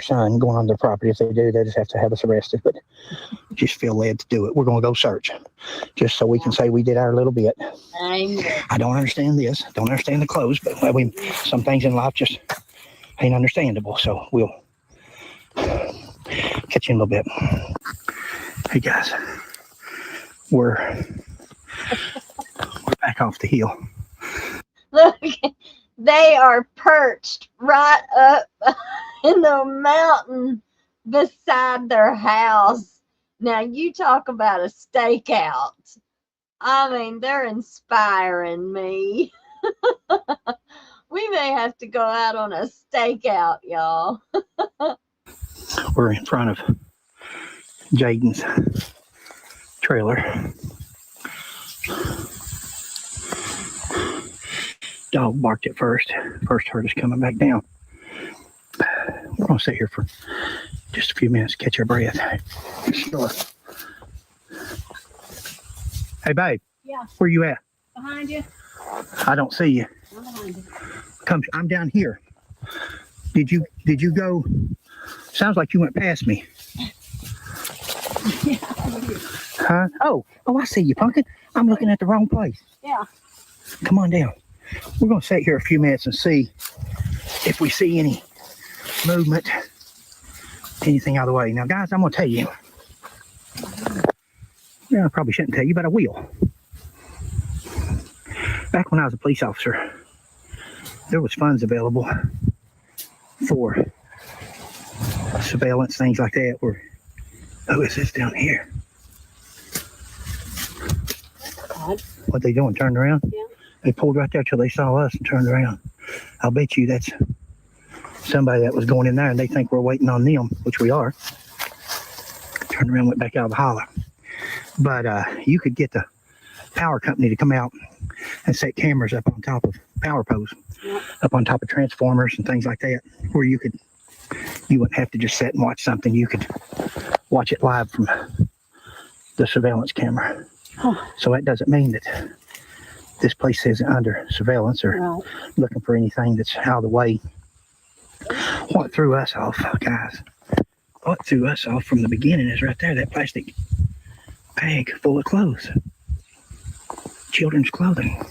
Son going on their property. If they do, they just have to have us arrested, but just feel led to do it. We're going to go search just so we can say we did our little bit. I don't understand this, don't understand the clothes, but some things in life just ain't understandable, so we'll catch you in a little bit. Hey guys, we're back off the hill. Look, they are perched right up in the mountain beside their house. Now you talk about a stakeout. I mean, they're inspiring me. We may have to go out on a stakeout, y'all. We're in front of Jayden's trailer. Dog barked at first. First heard us coming back down. We're going to sit here for just a few minutes, catch our breath. Sure. Hey, babe. Yeah. Where you at? Behind you. I don't see you. I'm behind you. Come, I'm down here. Did you go? Sounds like you went past me. Yeah. Huh? Oh, I see you, pumpkin. I'm looking at the wrong place. Yeah. Come on down. We're going to sit here a few minutes and see if we see any movement, anything out of the way. Now, guys, I'm going to tell you. Yeah, I probably shouldn't tell you, but I will. Back when I was a police officer, there was funds available for surveillance, things like that. Oh, is this down here? What they doing? Turned around? Yeah. They pulled right there till they saw us and turned around. I'll bet you that's somebody that was going in there and they think we're waiting on them, which we are. Turned around, went back out of the holler. But you could get the power company to come out and set cameras up on top of power poles, up on top of transformers and things like that, where you wouldn't have to just sit and watch something. You could watch it live from the surveillance camera. Oh. So that doesn't mean that this place isn't under surveillance or looking for anything that's out of the way. What threw us off, guys, what threw us off from the beginning is right there, that plastic bag full of clothes. Children's clothing.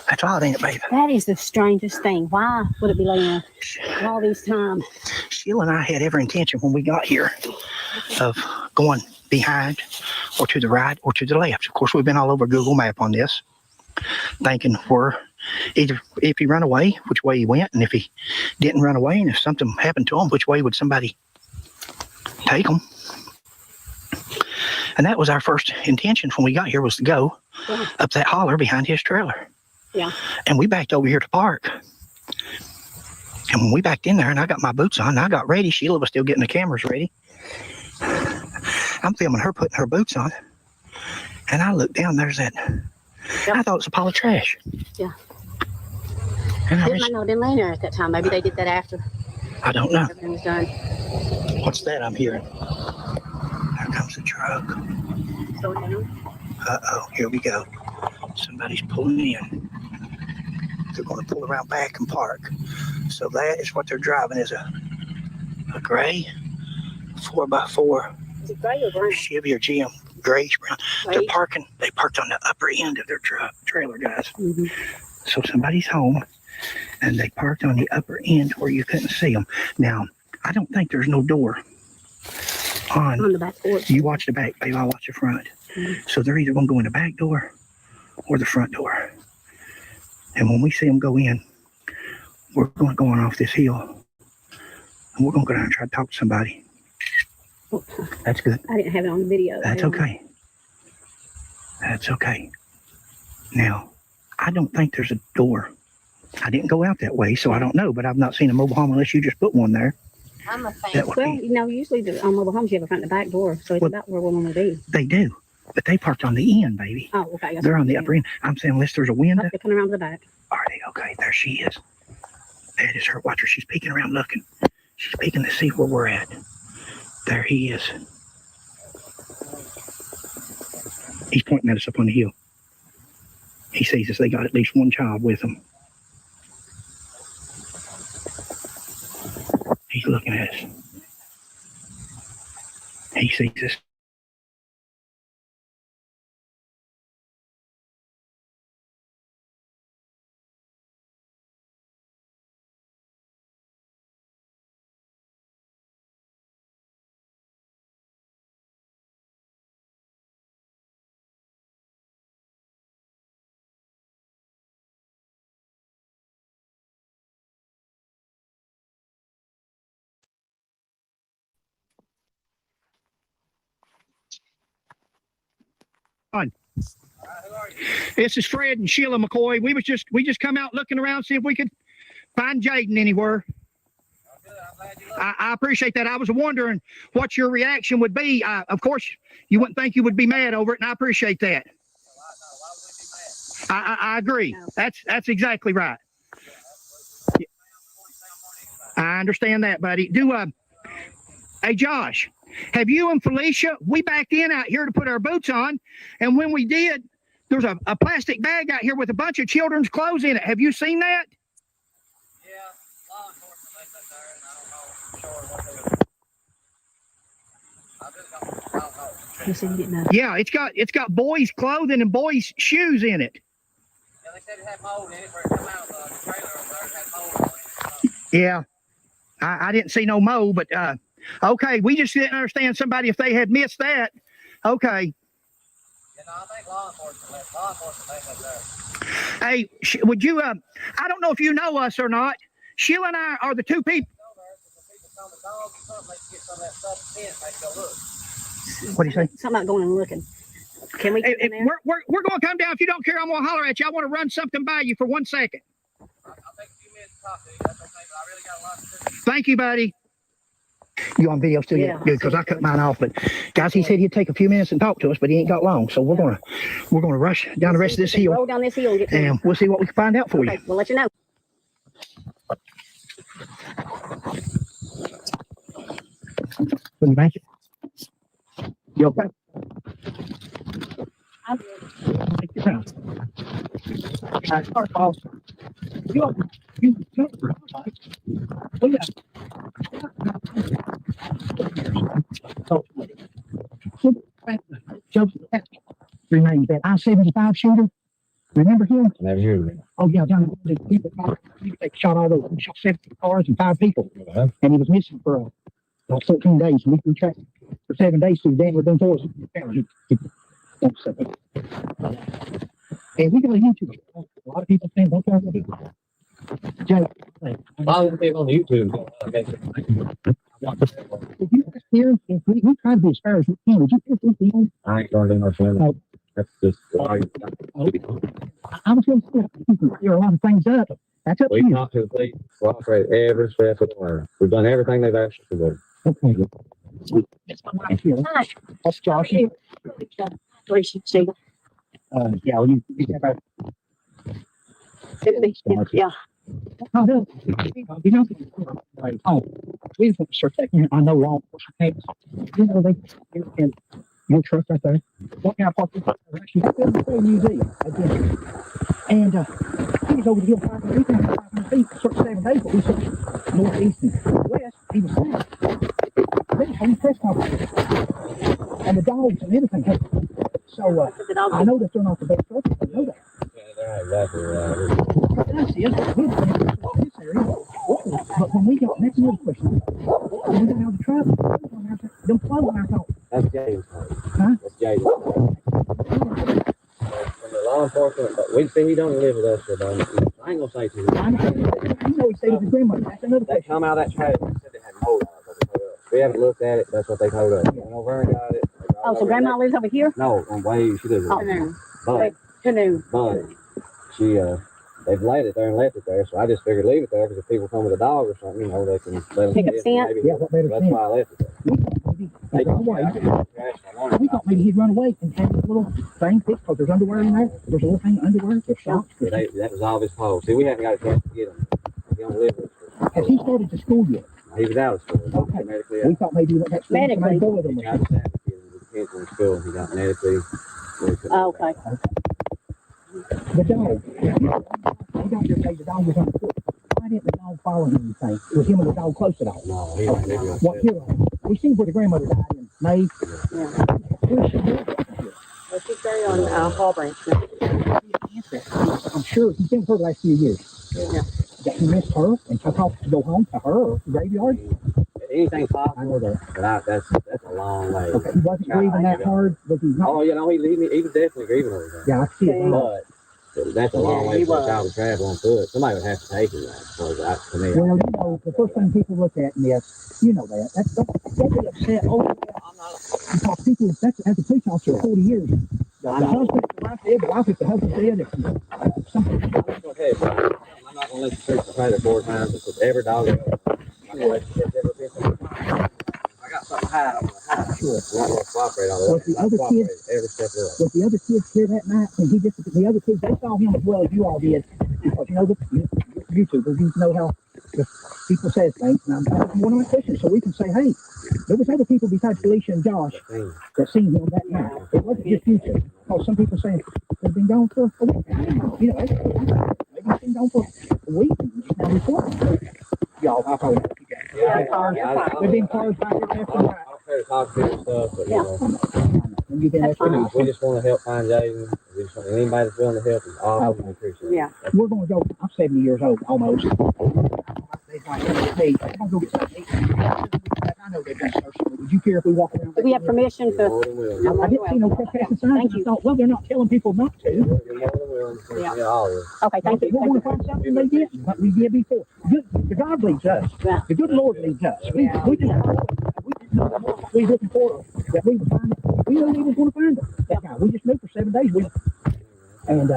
That's odd, ain't it, baby? That is the strangest thing. Why would it be laying there all this time? Sheila and I had every intention when we got here of going behind or to the right or to the left. Of course, we've been all over Google Map on this, thinking we're either if he ran away, which way he went, and if he didn't run away, and if something happened to him, which way would somebody take him? And that was our first intention when we got here, was to go up that holler behind his trailer. Yeah. And we backed over here to park. And when we backed in there and I got my boots on, and I got ready, Sheila was still getting the cameras ready. I'm filming her putting her boots on. And I looked down, there's that. Yep. I thought it was a pile of trash. Yeah. And They might not have been laying there at that time. Maybe they did that after I don't know. everything was done. What's that I'm hearing? There comes the truck. Slow it down. Uh-oh, here we go. Somebody's pulling in. They're going to pull around back and park. So that is what they're driving, is a gray 4x4 Is it gray or brown? Chevy or GM, grayish brown. Gray. They parked on the upper end of their trailer, guys. Mm-hmm. So somebody's home and they parked on the upper end where you couldn't see them. Now, I don't think there's no door on the back porch. You watch the back, babe, I'll watch the front. Mm-hmm. So they're either going to go in the back door or the front door. And when we see them go in, we're going to go on off this hill. And we're going to go down and try to talk to somebody. Oh, That's good. I didn't have it on the video. That's okay. That's okay. Now, I don't think there's a door. I didn't go out that way, so I don't know, but I've not seen a mobile home unless you just put one there. I'm a fan. That would Well, be, you know, usually on mobile homes you have a front and a back door, so it's about where we want to be. they do, but they parked on the end, baby. Oh, okay. They're on the upper end. I'm saying unless there's a window. They're coming around to the back. Are they? Okay, there she is. That is her. Watch her. She's peeking around looking. She's peeking to see where we're at. There he is. He's pointing at us up on the hill. He sees us. They got at least one child with them. He's looking at us. He sees us. This is Fred and Sheila McCoy. We just come out looking around, see if we could find Jayden anywhere. I appreciate that. I was wondering what your reaction would be. Of course, you wouldn't think you would be mad over it, and I appreciate that. I agree. That's exactly right. I understand that, buddy. Hey, Josh, have you and Felicia, we backed in out here to put our boots on, and when we did, there's a plastic bag out here with a bunch of children's clothes in it. Have you seen that? Yeah, law enforcement left that there, and I don't know for sure what they were. I just don't know. He said he didn't know. Yeah, it's got boys' clothing and boys' shoes in it. Yeah, they said it had mold in it where it come out of the trailer over there. It had mold on it. Yeah, I didn't see no mold, but okay, we just didn't understand somebody if they had missed that. Okay. You know, I think law enforcement left that there. Hey, would you, I don't know if you know us or not. Sheila and I are the two people. What do you say? Something about going and looking. Can we get in there? We're going to come down. If you don't care, I'm going to holler at you. I want to run something by you for 1 second. I'll take a few minutes to talk to you. That's okay, but I really got a lot to do. Thank you, buddy. You on video still? Yeah. Good, because I cut mine off. But guys, he said he'd take a few minutes and talk to us, but he ain't got long. So we're gonna rush down the rest of this hill. Roll down this hill and get And we'll see what we can find out for you. Okay, we'll let you know. Will you make it? You okay? I'm Take your time. Start off. You oh, yeah. Joseph remains that I-75 shooter. Remember him? Never heard of it. Oh yeah, down the they shot all those. He shot 70 cars and 5 people, and he was missing for like 14 days. And we tracked him for 7 days through Denver, then forest. And we got a YouTube. A lot of people saying don't tell me. Jay, A lot of people on YouTube. if you experience, if we try to be as fair as we can, would you feel free? I ain't gonna do no filming. That's just I was going to say, you can clear a lot of things up. That's up to we you. talk to the police, cooperate every step of the way. We've done everything they've asked us to do. Okay. It's my wife here. That's Josh. Yeah, well, you have a Yeah. oh, no. You know, oh, we just want to start taking I know law enforcement. You know, they and your truck right there. What kind of park this actually museum again. And he was over the hill 500 feet, searched 7 days, but we searched northeast and west. He was there. Then on the press conference. And the dogs and everything. So I know that they're not the best truckers. I know that. Yeah, they're exactly right. That's it. We've been in this area. But when we got next another question, when we got out of the travel, them clothes I thought, That's Jayden's place. huh? That's Jayden's place. From the law enforcement, but we see he don't live with us, so I ain't gonna say too much. I know he stayed with his grandmother. That's another They question. come out of that trailer and said they had mold on it. That's what they told us. We haven't looked at it. That's what they told us. Went over and got it. Oh, so grandma lives over here? No, on Wave. She lives Oh, in but Canoe. she they've laid it there and left it there. So I just figured leave it there because if people come with a dog or something, you know, they can let them Pick up see it. scent? Maybe Yeah, what better that's scent? why I left it there. We thought maybe he'd run away. We thought maybe he'd run away and have a little thing fixed because there's underwear in there. There's a little thing of underwear. There's socks. That was all his fault. See, we haven't got a chance to get him. He don't live with us. Has he started to school yet? He was out of school. Okay. Medically We thought maybe he went back to school. Medically. Somebody go with him. He got a cancer in school. He got medically. Oh, okay. The dog. We got to say the dog was on the foot. Why didn't the dog follow him anything? Was him and the dog close at all? No, he don't live with us. What hero? We seen where the grandmother died in May. Yeah. Where's she live? Well, she's very on Hall Branch now. I'm sure he's been with her the last few years. Yeah. That he missed her and took off to go home to her or the graveyard. Anything's I possible, know that. but that's a long way. Okay, he wasn't grieving that hard, was he not? Oh, you know, he was definitely grieving over that. Yeah, I see it. now. But that's a long way for a child to travel on foot. Somebody would have to take him there. To me, Well, you know, the first thing people look at in this, you know that. Don't be upset. Oh, because people, that's as a police officer 40 years. The husband, the wife dead, the wife if the husband dead, if something. okay, I'm not gonna let you search the trailer 4 times because every dog. I'm gonna let you search every piece of it. I got something to hide. I'm gonna hide. Sure. I'm not gonna cooperate all the way. Was the other Cooperate kids- every step of the way. Was the other kids here that night? And he just, the other kids, they saw him as well as you all did. Because you know, the YouTubers, you know how Because people say things, and I'm asking one of my questions so we can say, hey, there was other people besides Felicia and Josh that seen him that night. It wasn't just you two. Because some people saying they've been gone for a week. You know, maybe he's been gone for a week. Now reporting. Y'all, I'll probably help you guys. There've been cars back here left and right. I don't care to talk to and stuff, but you know. And you've been extra nice. We just want to help find Jayden. We just want anybody that's willing to help is awesome. We appreciate it. Yeah. We're going to go. I'm 70 years old, almost. Hey, I'm going to go get something to eat. I know they've been searching. Would you care if we walk around? Do we have permission You're to? more than willing. I didn't see no trespassing signs. Thank And you. I thought, well, they're not telling people not to. You're more than willing. Yeah, all of it. Okay, thank you. We want to find something they did, but we did before. The God leads us. Yeah. The good Lord leads us. We just know what we looking for, that we would find it. We knew we was going to find it. That guy. We just knew for 7 days. And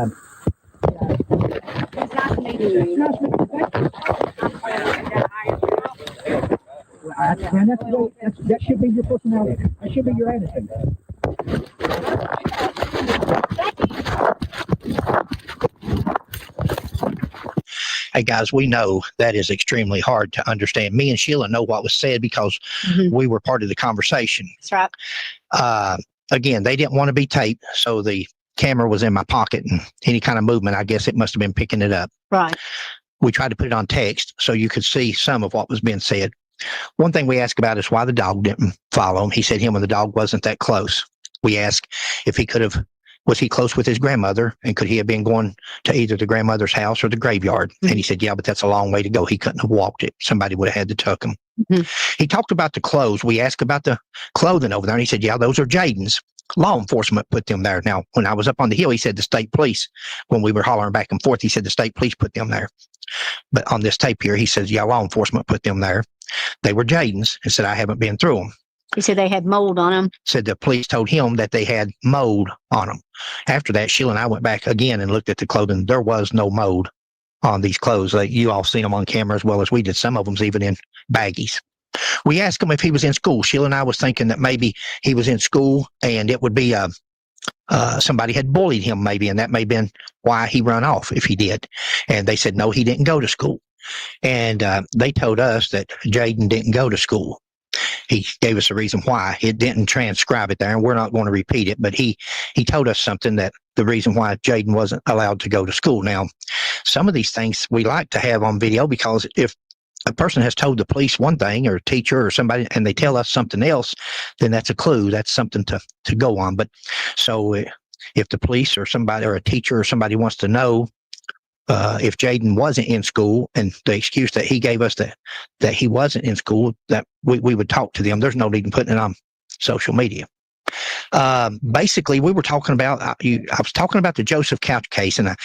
It's nice meeting you. it's nice meeting you. And that should be your personality. That should be your attitude. Hey guys, we know that is extremely hard to understand. Me and Sheila know what was said because we were part of the conversation. That's right. Again, they didn't want to be taped, so the camera was in my pocket, and any kind of movement, I guess it must have been picking it up. Right. We tried to put it on text so you could see some of what was being said. One thing we asked about is why the dog didn't follow him. He said him and the dog wasn't that close. We asked if he could have, was he close with his grandmother, and could he have been going to either the grandmother's house or the graveyard? And he said, yeah, but that's a long way to go. He couldn't have walked it. Somebody would have had to tuck him. He talked about the clothes. We asked about the clothing over there, and he said, yeah, those are Jayden's. Law enforcement put them there. Now, when I was up on the hill, he said the state police, when we were hollering back and forth, he said the state police put them there. But on this tape here, he says, yeah, law enforcement put them there. They were Jayden's, and said, I haven't been through them. He said they had mold on them. Said the police told him that they had mold on them. After that, Sheila and I went back again and looked at the clothing. There was no mold on these clothes. Like, you all seen them on camera as well as we did. Some of them's even in baggies. We asked him if he was in school. Sheila and I was thinking that maybe he was in school and it would be somebody had bullied him maybe, and that may have been why he run off if he did. And they said, no, he didn't go to school. And they told us that Jayden didn't go to school. He gave us a reason why. It didn't transcribe it there, and we're not going to repeat it, but he told us something, that the reason why Jayden wasn't allowed to go to school. Now, some of these things we like to have on video, because if a person has told the police one thing, or a teacher or somebody, and they tell us something else, then that's a clue. That's something to go on. But so if the police or somebody or a teacher or somebody wants to know if Jayden wasn't in school, and the excuse that he gave us that he wasn't in school, that we would talk to them. There's no need in putting it on social media. Basically, we were talking about, I was talking about the Joseph Couch case, and I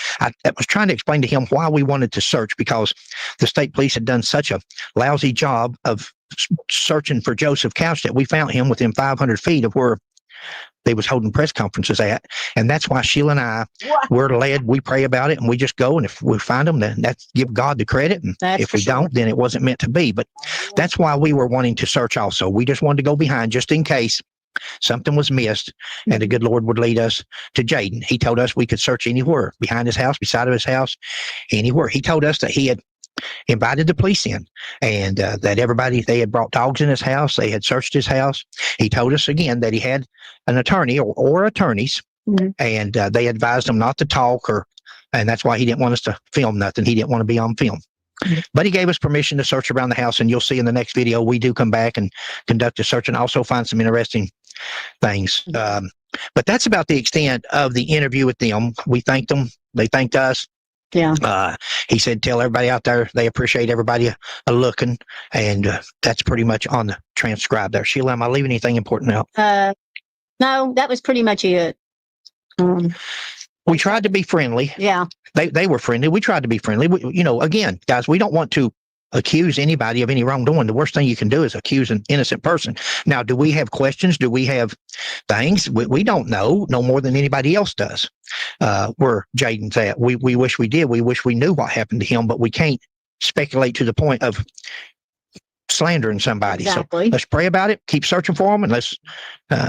was trying to explain to him why we wanted to search, because the state police had done such a lousy job of searching for Joseph Couch that we found him within 500 feet of where they was holding press conferences at. And that's why Sheila and I were led. We pray about it, and we just go, and if we find them, then that's give God the credit. And if we don't, then it wasn't meant to be. But that's why we were wanting to search also. We just wanted to go behind just in case something was missed, and the good Lord would lead us to Jayden. He told us we could search anywhere, behind his house, beside of his house, anywhere. He told us that he had invited the police in, and that everybody, they had brought dogs in his house. They had searched his house. He told us again that he had an attorney or attorneys, and they advised him not to talk, and that's why he didn't want us to film nothing. He didn't want to be on film. But he gave us permission to search around the house, and you'll see in the next video, we do come back and conduct a search and also find some interesting things. But that's about the extent of the interview with them. We thanked them. They thanked us. Yeah. He said, tell everybody out there, they appreciate everybody looking. And that's pretty much on the transcribe there. Sheila, am I leaving anything important out? No, that was pretty much it. We tried to be friendly. Yeah. They were friendly. We tried to be friendly. Again, guys, we don't want to accuse anybody of any wrongdoing. The worst thing you can do is accuse an innocent person. Now, do we have questions? Do we have things? We don't know no more than anybody else does where Jayden's at. We wish we did. We wish we knew what happened to him, but we can't speculate to the point of slandering somebody. Exactly. So let's pray about it, keep searching for him, and let's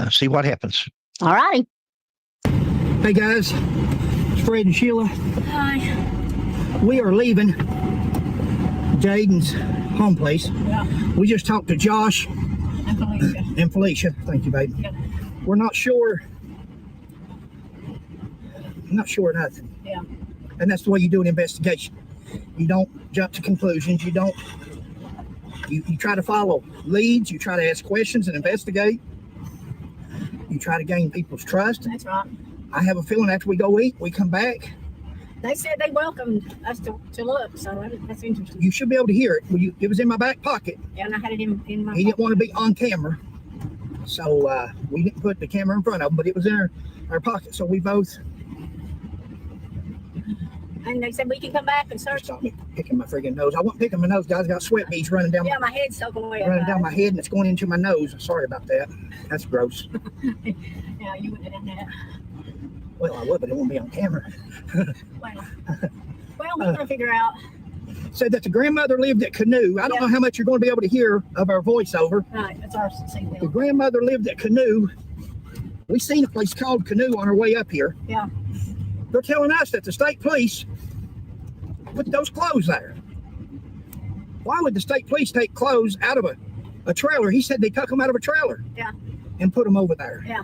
see what happens. All righty. Hey, guys. It's Fred and Sheila. Hi. We are leaving Jayden's home place. Yeah. We just talked to Josh And Felicia. and Felicia. Thank you, babe. Yeah. We're not sure. Not sure nothing. Yeah. And that's the way you do an investigation. You don't jump to conclusions. You don't. You try to follow leads. You try to ask questions and investigate. You try to gain people's trust. That's right. I have a feeling after we go eat, we come back. They said they welcomed us to look, so that's interesting. You should be able to hear it. It was in my back pocket. Yeah, and I had it in my He didn't want to be on camera, so we didn't put the camera in front of him, but it was in our pocket. So we both. And they said we can come back and search. Stop me picking my friggin' nose. I wasn't picking my nose, guys. I got sweat beads running down. Yeah, my head's soaking away. Running down my head, and it's going into my nose. Sorry about that. That's gross. Yeah, you wouldn't have done that. Well, I would, but it won't be on camera. Well, we're gonna figure out. Said that the grandmother lived at Canoe. I don't know how much you're going to be able to hear of our voiceover. Right, that's our signal. The grandmother lived at Canoe. We seen a place called Canoe on our way up here. Yeah. They're telling us that the state police put those clothes there. Why would the state police take clothes out of a trailer? He said they took them out of a trailer. Yeah. And put them over there. Yeah.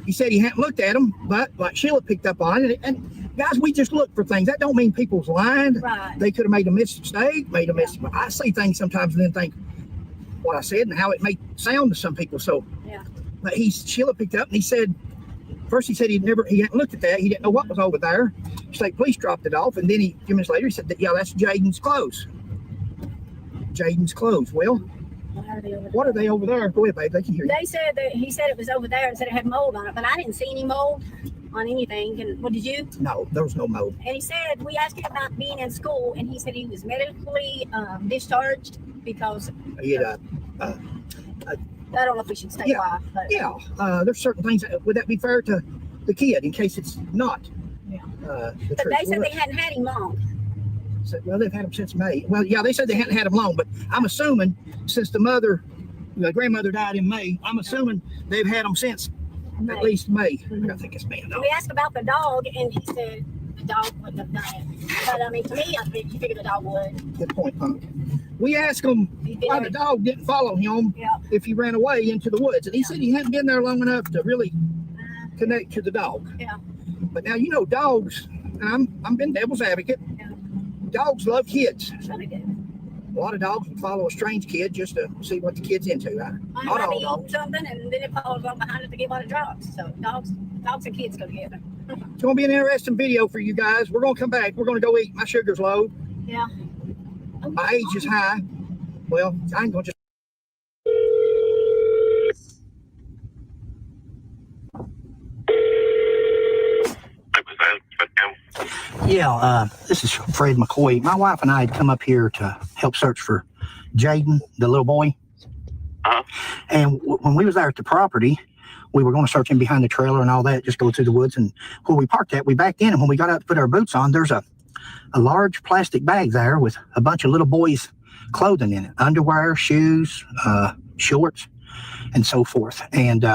He said he hadn't looked at them, but like Sheila picked up on it. And guys, we just look for things. That don't mean people's lying. Right. They could have made a mistake, I see things sometimes and then think what I said and how it may sound to some people. So, yeah. But Sheila picked up and he said, first he said he hadn't looked at that. He didn't know what was over there. State police dropped it off. And then a few minutes later, he said, yeah, that's Jayden's clothes. Jayden's clothes. Well, what are they over there? Go ahead, babe. They can hear you. They said that he said it was over there and said it had mold on it, but I didn't see any mold on anything. And what did you? No, there was no mold. And he said, we asked him about being in school, and he said he was medically discharged because He had I don't know if we should stay why. But, there's certain things. Would that be fair to the kid in case it's not? Yeah. The But truth? they said they hadn't had him long. Well, they've had him since May. Well, yeah, they said they hadn't had him long, but I'm assuming since the grandmother died in May, I'm assuming they've had him since at least May. I think it's May. No. We asked about the dog, and he said the dog wouldn't have done it. But I mean, to me, I figured the dog would. Good point, Punk. We asked him why the dog didn't follow him if he ran away into the woods, and he said he hadn't been there long enough to really connect to the dog. Yeah. But now dogs, and I'm being devil's advocate. Yeah. Dogs love kids. Sure they do. A lot of dogs would follow a strange kid just to see what the kid's into. I Not might all be dogs. eating something, and then it follows on behind it to get what it drops. So dogs and kids go together. It's going to be an interesting video for you guys. We're going to come back. We're going to go eat. My sugar's low. Yeah. My age is high. Well, I ain't going to just. Yeah, this is Fred McCoy. My wife and I had come up here to help search for Jayden, the little boy. And when we was there at the property, we were going to search in behind the trailer and all that, just go through the woods. And where we parked at, we backed in. And when we got out to put our boots on, there's a large plastic bag there with a bunch of little boys' clothing in it, underwear, shoes, shorts, and so forth. And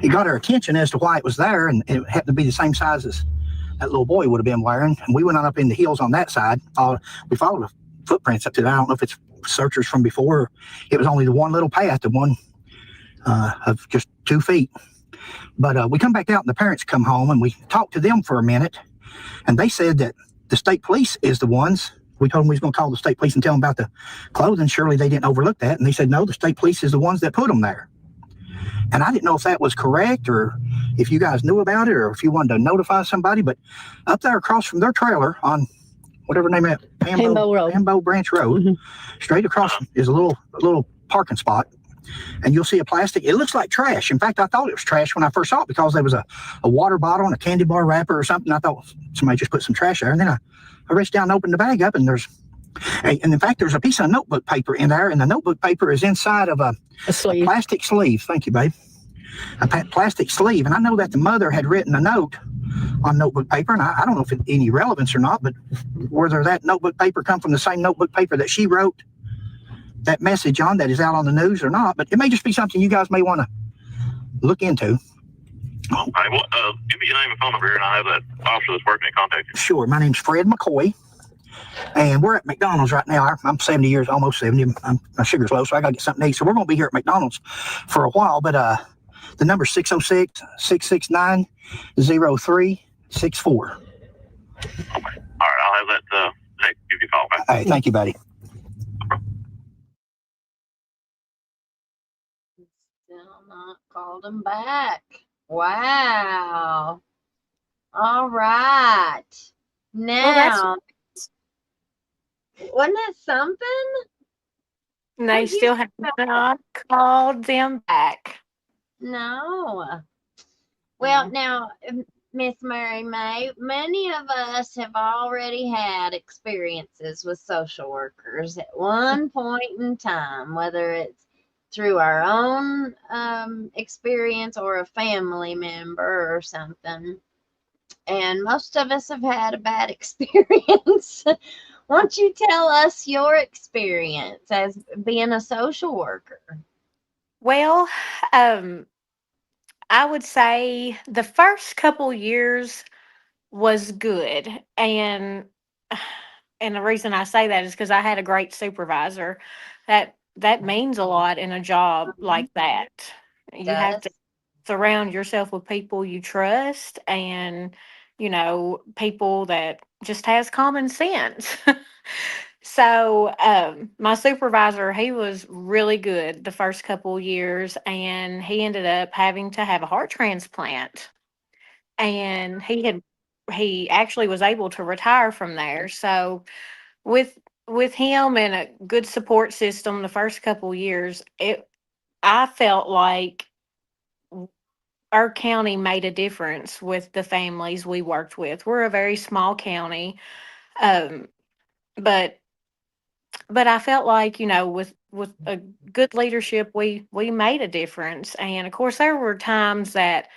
it got our attention as to why it was there. And it happened to be the same size as that little boy would have been wearing. And we went on up in the hills on that side. We followed the footprints up to there. I don't know if it's searchers from before. It was only the one little path, the one of just 2 feet. But we come back out and the parents come home and we talked to them for a minute. And they said that the state police is the ones. We told them we was going to call the state police and tell them about the clothing. Surely they didn't overlook that. And they said, no, the state police is the ones that put them there. And I didn't know if that was correct or if you guys knew about it or if you wanted to notify somebody. But up there across from their trailer on whatever name it, Pambo Branch Road, straight across is a little parking spot. And you'll see a plastic. It looks like trash. In fact, I thought it was trash when I first saw it because there was a water bottle and a candy bar wrapper or something. I thought somebody just put some trash there. And then I reached down and opened the bag up and in fact, there's a piece of notebook paper in there, and the notebook paper is inside of a plastic sleeve. Thank you, babe. A plastic sleeve. And I know that the mother had written a note on notebook paper, and I don't know if it any relevance or not, but whether that notebook paper come from the same notebook paper that she wrote that message on that is out on the news or not, but it may just be something you guys may want to look into. All right, well, give me your name and phone number here, and I have that officer that's working in contact you. Sure. My name's Fred McCoy. And we're at McDonald's right now. I'm 70 years, almost 70. My sugar's low, so I got to get something to eat. So we're going to be here at McDonald's for a while. But the number's 606-669-0364. All right, I'll have that Nick give you a call back. Hey, thank you, buddy. Still not called him back. Wow. All right. Now, wasn't that something? And they still have not called them back. No. Well, now, Miss Mary May, many of us have already had experiences with social workers at one point in time, whether it's through our own experience or a family member or something. And most of us have had a bad experience. Why don't you tell us your experience as being a social worker? Well, I would say the first couple years was good. And the reason I say that is because I had a great supervisor. That means a lot in a job like that. You have to Does. surround yourself with people you trust and, people that just has common sense. So, my supervisor, he was really good the first couple years, and he ended up having to have a heart transplant. And he actually was able to retire from there. So, with with him and a good support system the first couple years, I felt like our county made a difference with the families we worked with. We're a very small county, um, but I felt like, with a good leadership, we made a difference. And of course, there were times that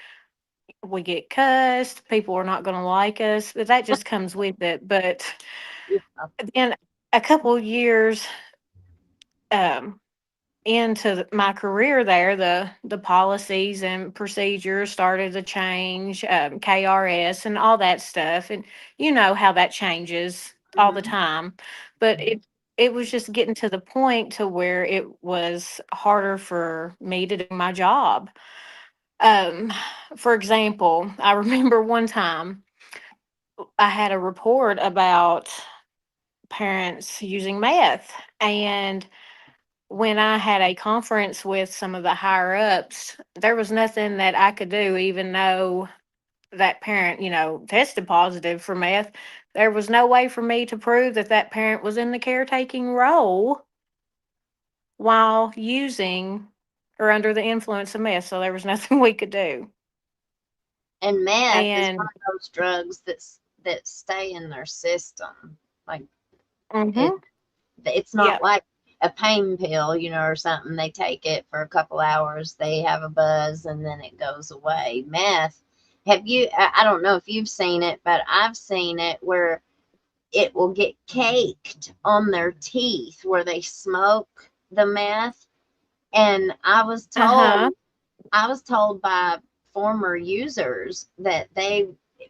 we get cussed, people are not going to like us, but that just comes with it. But Yeah. then a couple years um, into my career there, the policies and procedures started to change, KRS and all that stuff, and you know how that changes all the time. But it was just getting to the point to where it was harder for me to do my job. Um, for example, I remember one time I had a report about parents using meth, and when I had a conference with some of the higher ups, there was nothing that I could do, even though that parent, tested positive for meth. There was no way for me to prove that that parent was in the caretaking role while using or under the influence of meth. So there was nothing we could do. And meth is one And of those drugs that stay in their system. Like it, mhm, it's not yep. like a pain pill, or something. They take it for a couple hours, they have a buzz, and then it goes away. Meth, I don't know if you've seen it, but I've seen it where it will get caked on their teeth where they smoke the meth. And Uh-huh. I was told by former users that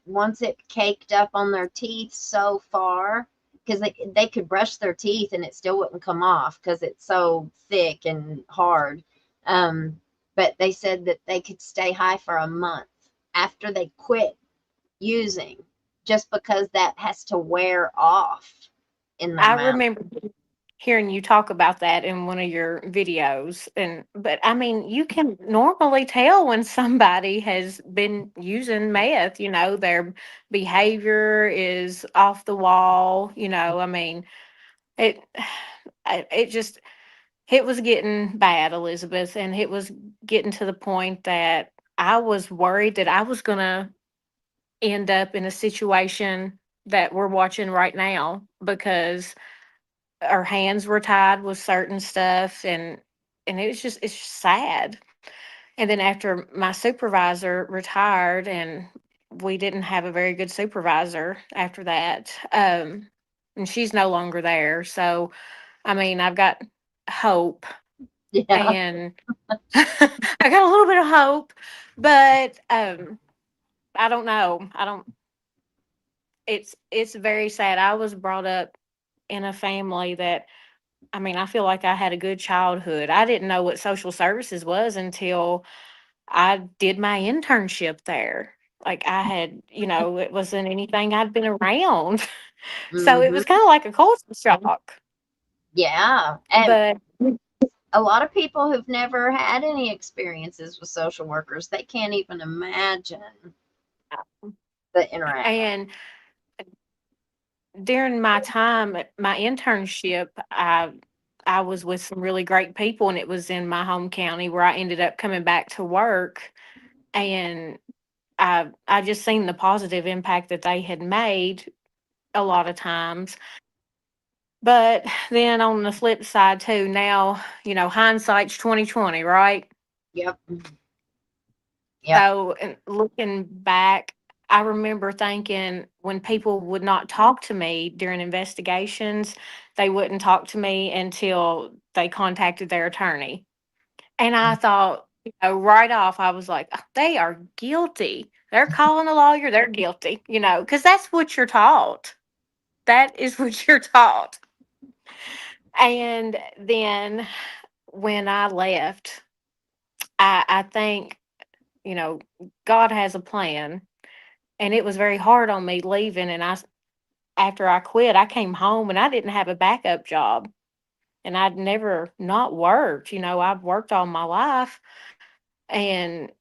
once it caked up on their teeth so far, because they could brush their teeth and it still wouldn't come off because it's so thick and hard. But they said that they could stay high for a month after they quit using, just because that has to wear off in their I mouth. remember hearing you talk about that in one of your videos, but I mean, you can normally tell when somebody has been using meth, their behavior is off the wall, I mean, it it just it was getting bad, Elizabeth, and it was getting to the point that I was worried that I was going to end up in a situation that we're watching right now, because our hands were tied with certain stuff, and it's just sad. And then after my supervisor retired, and we didn't have a very good supervisor after that, and she's no longer there. So I mean, I've got hope, Yeah. and I got a little bit of hope, but I don't know. I don't It's very sad. I was brought up in a family that, I mean, I feel like I had a good childhood. I didn't know what social services was until I did my internship there. Like I had, it wasn't anything I'd been around. So it Hmm. was kind of like a culture shock. Yeah. And But a lot of people who've never had any experiences with social workers, they can't even imagine the interaction. and during my time at my internship, I was with some really great people, and it was in my home county where I ended up coming back to work, and I just seen the positive impact that they had made a lot of times. But then on the flip side too, now, hindsight's 2020, right? Yep. Yep. So, and looking back, I remember thinking when people would not talk to me during investigations, they wouldn't talk to me until they contacted their attorney. And I thought, right off, I was like, "Oh, they are guilty. They're calling a lawyer, they're guilty, because that's what you're taught. That is what you're taught." And then when I left, I think, you know, God has a plan. And it was very hard on me leaving. And after I quit, I came home and I didn't have a backup job. And I'd never not worked. I've worked all my life. And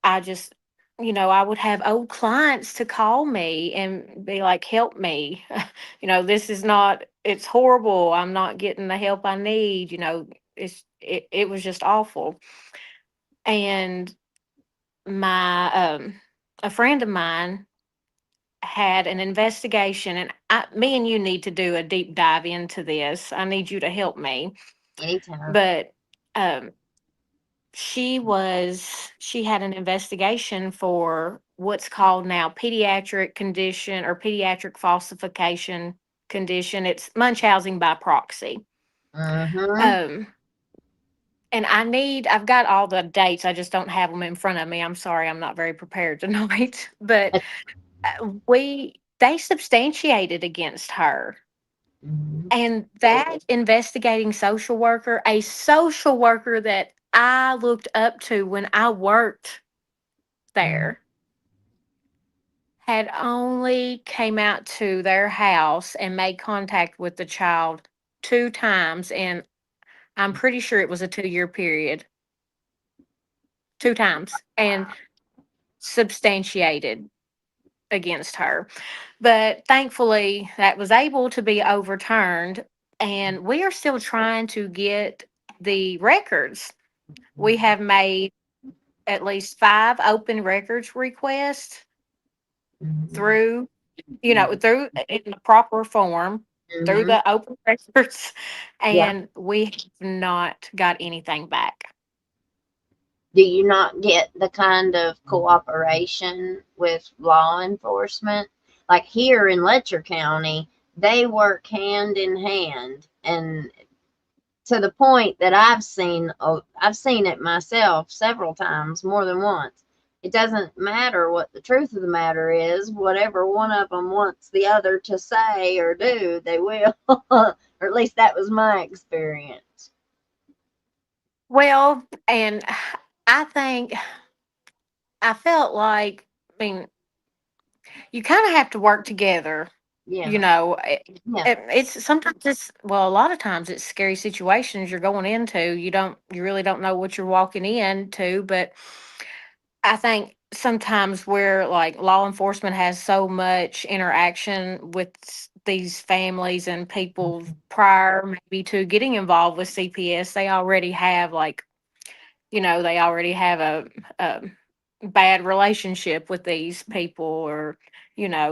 I just, I would have old clients to call me and be like, help me. This is not, it's horrible. I'm not getting the help I need. It was just awful. And a friend of mine had an investigation, and me and you need to do a deep dive into this. I need you to help me. Anytime. But um, she had an investigation for what's called now pediatric condition or pediatric falsification condition. It's Munchausen by proxy. Mm-hmm. Um, and I've got all the dates. I just don't have them in front of me. I'm sorry, I'm not very prepared tonight. But they substantiated against her. And that investigating social worker, a social worker that I looked up to when I worked there, had only came out to their house and made contact with the child 2 times. And I'm pretty sure it was a 2-year period. 2 times. And substantiated against her. But thankfully, that was able to be overturned. And we are still trying to get the records. We have made at least 5 open records requests through, through in the proper form, through Mm-hmm. the open records, Yeah. and we have not got anything back. Do you not get the kind of cooperation with law enforcement? Like here in Letcher County, they work hand in hand, and to the point that I've seen it myself several times, more than once. It doesn't matter what the truth of the matter is, whatever one of them wants the other to say or do, they will. Or at least that was my experience. Well, and I think I felt like, I mean, you kind of have to work together. Yeah. You know, Yeah. it's sometimes a lot of times it's scary situations you're going into. You really don't know what you're walking into. But I think sometimes where like law enforcement has so much interaction with these families and people prior maybe to getting involved with CPS, they already have like, they already have a bad relationship with these people, or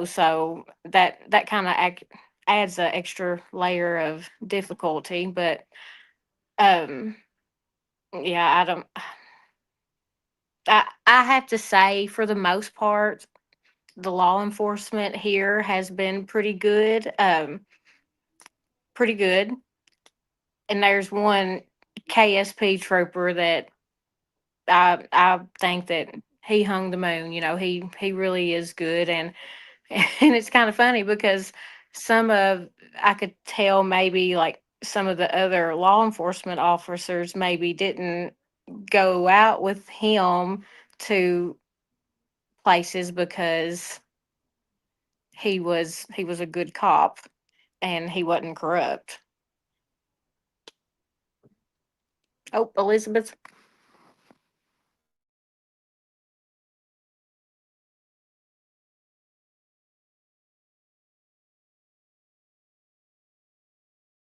so that kind of adds an extra layer of difficulty. But um yeah, I have to say, for the most part, the law enforcement here has been pretty good. And there's one KSP trooper that I think that he hung the moon. He really is good. And and it's kind of funny because I could tell maybe like some of the other law enforcement officers maybe didn't go out with him to places because he was a good cop and he wasn't corrupt. Oh, Elizabeth.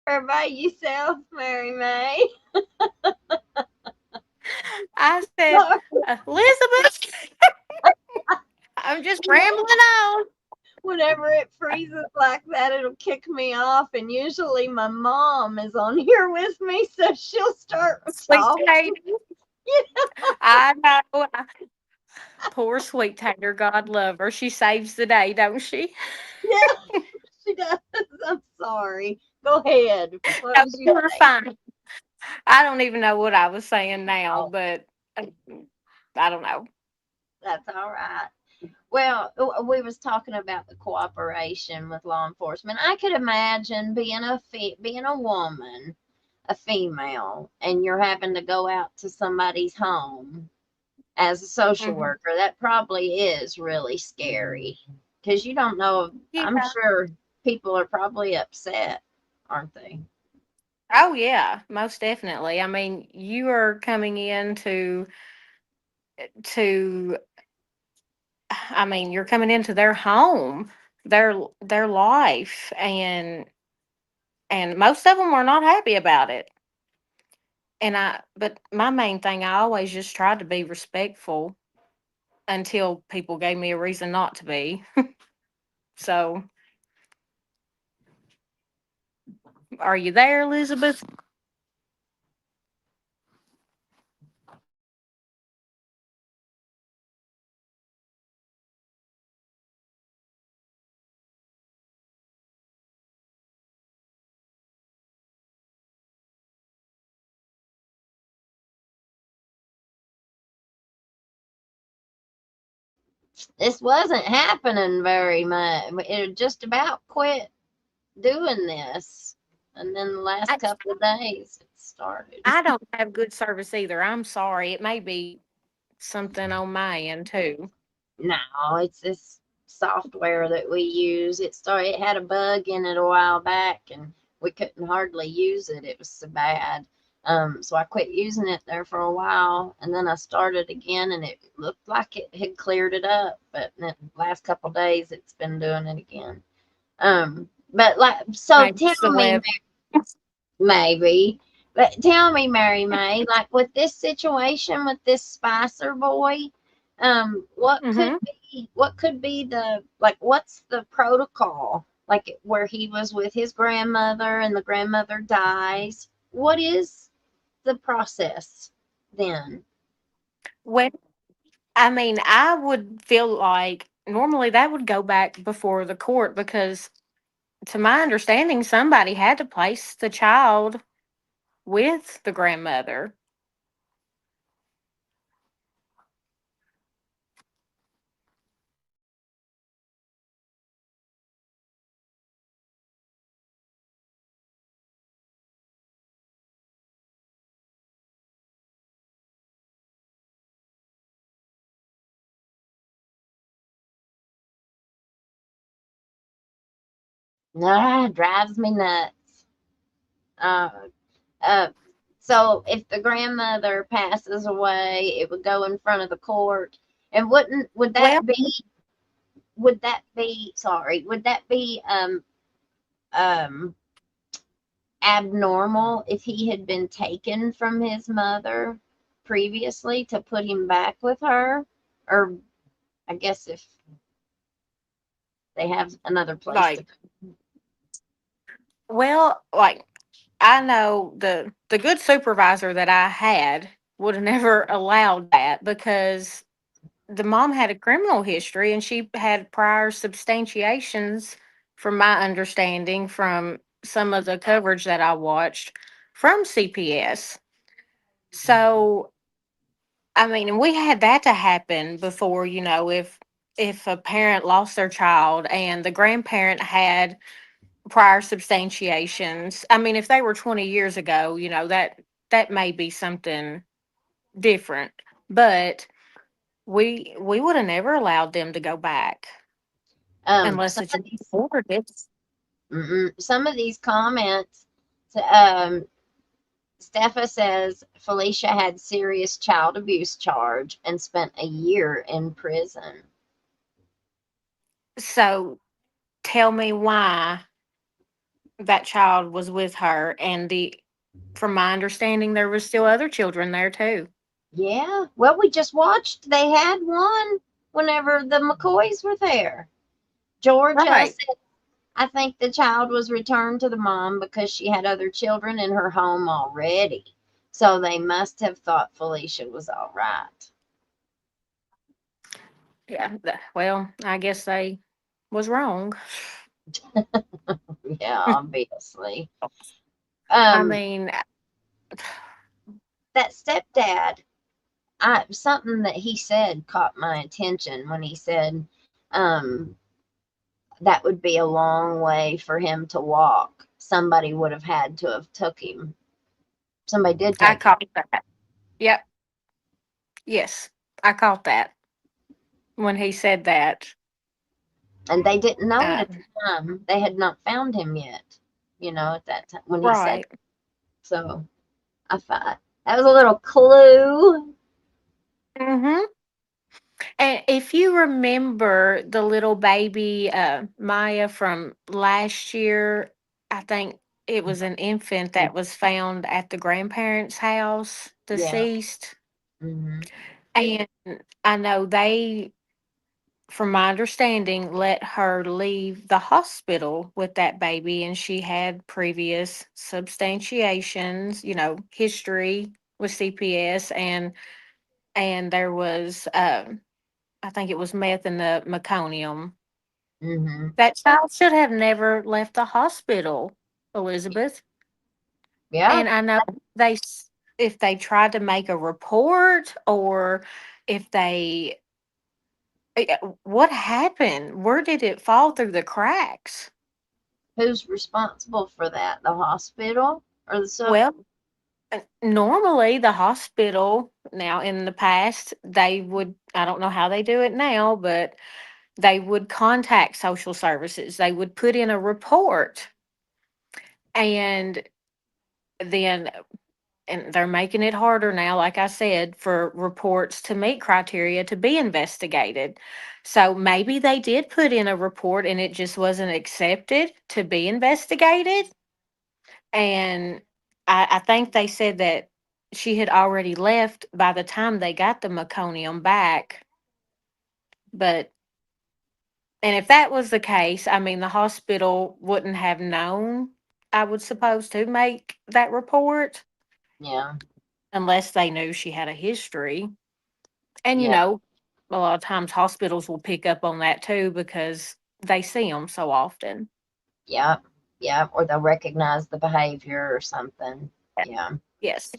Or by yourself, Mary May. I said, Elizabeth, I'm just rambling on. Whenever it freezes like that, it'll kick me off. And usually my mom is on here with me, so she'll start Sweet talking. Tater. I know. Poor Sweet Tater. God love her. She saves the day, don't she? Yeah, she does. I'm sorry. Go ahead. What No, was you you were saying? fine. I don't even know what I was saying now, Oh, but I don't know. that's all right. Well, we was talking about the cooperation with law enforcement. I could imagine being a woman, a female, and you're having to go out to somebody's home as a social Hmm. worker. That probably is really scary because you don't know. Yeah. I'm sure people are probably upset, aren't they? Oh, yeah, most definitely. I mean, you are coming in to I mean, you're coming into their home, their life, and most of them were not happy about it. But my main thing, I always just tried to be respectful until people gave me a reason not to be. So, are you there, Elizabeth? This wasn't happening very much. It just about quit doing this, and then the last I, couple of days it started. I don't have good service either. I'm sorry. It may be something on my end too. No, it's this software that we use. It had a bug in it a while back, and we couldn't hardly use it. It was so bad. So I quit using it there for a while, and then I started again, and it looked like it had cleared it up. But in the last couple of days, it's been doing it again. But like, so Maybe tell it's the me, web. maybe, but tell me, Mary May, like with this situation with this Spicer boy, Hmm. what could be the like, what's the protocol? Like where he was with his grandmother and the grandmother dies. What is the process then? Well, I mean, I would feel like normally that would go back before the court because, to my understanding, somebody had to place the child with the grandmother. Ah, drives me nuts. Uh, uh, so if the grandmother passes away, it would go in front of the court. And would Well, would that be um abnormal if he had been taken from his mother previously to put him back with her? Or I guess if they have another place to like, like I know the good supervisor that I had would have never allowed that because the mom had a criminal history and she had prior substantiations, from my understanding, from some of the coverage that I watched from CPS. So, I mean, and we had that to happen before, if if a parent lost their child and the grandparent had prior substantiations. I mean, if they were 20 years ago, that may be something different. But we would have never allowed them to go back unless Some the of judge these, ordered it. some of these comments, Steffa says Felicia had serious child abuse charge and spent a year in prison. So tell me why that child was with her, and from my understanding there was still other children there too. Yeah. Well, we just watched. They had one whenever the McCoys were there. Georgia Right. said, I think the child was returned to the mom because she had other children in her home already. So they must have thought Felicia was all right. Yeah. Well, I guess they was wrong. Yeah, obviously. I Um, mean, that stepdad, something that he said caught my attention when he said, um, that would be a long way for him to walk. Somebody would have had to have took him. Somebody did I take him. caught that. Yep. Yes. I caught that when he said that. And they didn't know it Uh, at the time. They had not found him yet, at that time when he said. right. So I thought that was a little clue. Mm-hmm. And if you remember the little baby Maya from last year, I think it was an infant that was found at the grandparents' house, Yeah. deceased. Hmm. And I know they, from my understanding, let her leave the hospital with that baby, and she had previous substantiations, history with CPS, and there was I think it was meth in the meconium. Hmm. That child should have never left the hospital, Elizabeth. Yeah. And I know if they tried to make a report, or if they, what happened? Where did it fall through the cracks? Who's responsible for that? The hospital or the sub? Well, normally the hospital, now in the past, they would, I don't know how they do it now, but they would contact social services. They would put in a report, and then and they're making it harder now, like I said, for reports to meet criteria to be investigated. So maybe they did put in a report and it just wasn't accepted to be investigated. And I think they said that she had already left by the time they got the meconium back. But and if that was the case, I mean, the hospital wouldn't have known, I would suppose, to make that report Yeah. unless they knew she had a history. And, Yeah. a lot of times hospitals will pick up on that too because they see them so often. Yeah. Yeah. Or they'll recognize the behavior or something. Yeah. Yes.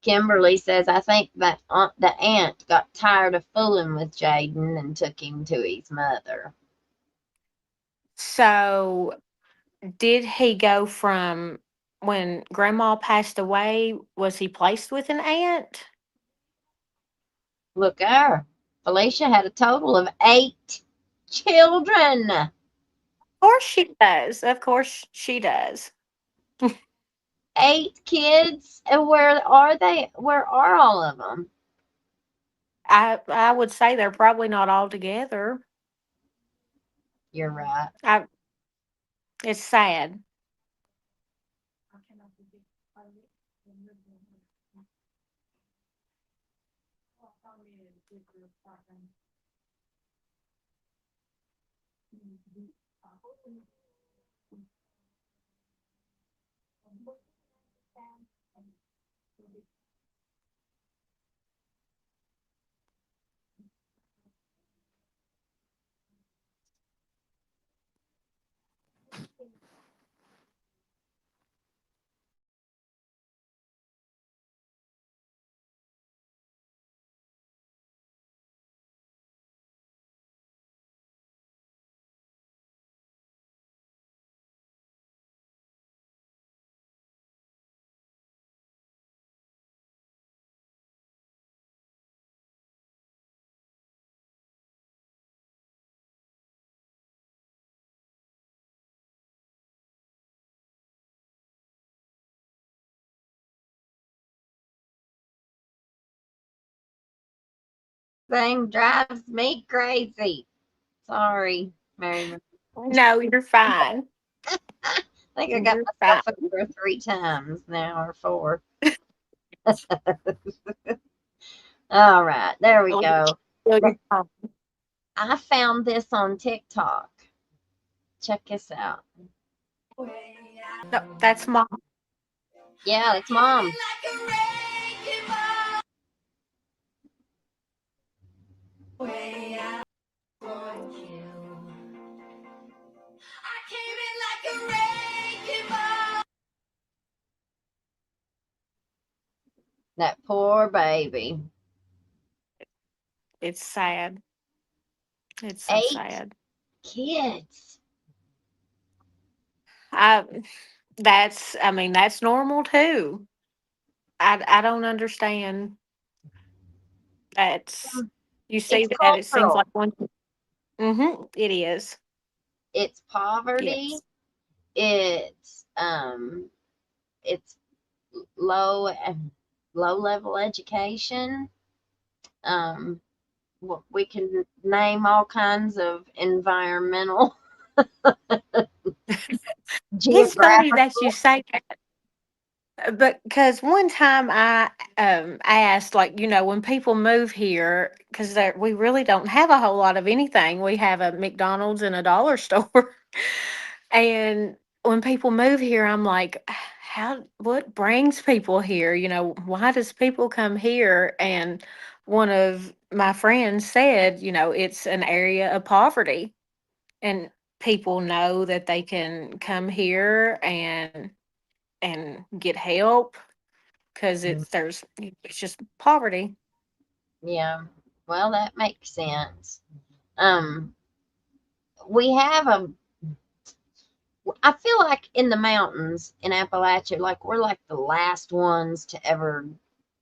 Kimberly says, I think that the aunt got tired of fooling with Jayden and took him to his mother. So, did he go from when grandma passed away? Was he placed with an aunt? Look at her. Felicia had a total of 8 children. Of course she does. Of course she does. 8 kids. And where are they? Where are all of them? I would say they're probably not all together. You're right. I It's sad. thing drives me crazy. Sorry, Mary. No, you're fine. I think I got You're fine. myself over 3 times now, or 4. All right, there we go. You're fine. I found this on TikTok. Check this out. No, that's mom. Yeah, it's mom. That poor baby. It's sad. It's so 8 sad. kids. I I mean, that's normal too. I don't understand. That's you see It's that it seems like cultural. one. Mm-hmm. It is. It's poverty. Yes. It's it's low low level education. Um, we can name all kinds of environmental, It's funny that you geographical. say that. But because one time I asked, like, when people move here, because we really don't have a whole lot of anything. We have a McDonald's and a dollar store. And when people move here, I'm like, what brings people here? Why does people come here? And one of my friends said, it's an area of poverty, and people know that they can come here and get help because it's just poverty. Yeah, well, that makes sense. Um, we have I feel like in the mountains in Appalachia, like we're like the last ones to ever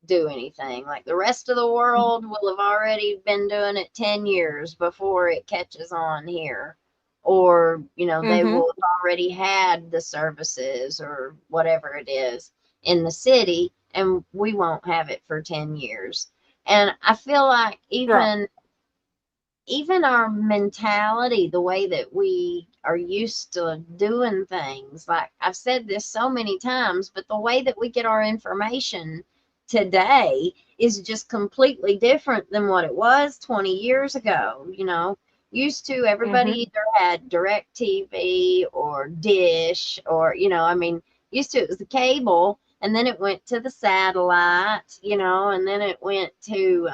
do anything. Like the rest of the world will have already been doing it 10 years before it catches on here. Or, they Mm-hmm. will have already had the services or whatever it is in the city, and we won't have it for 10 years. And I feel like Right. even our mentality, the way that we are used to doing things, like I've said this so many times, but the way that we get our information today is just completely different than what it was 20 years ago. Used to, everybody Mm-hmm. either had direct TV or dish, or, I mean, used to it was the cable, and then it went to the satellite, and then it went to,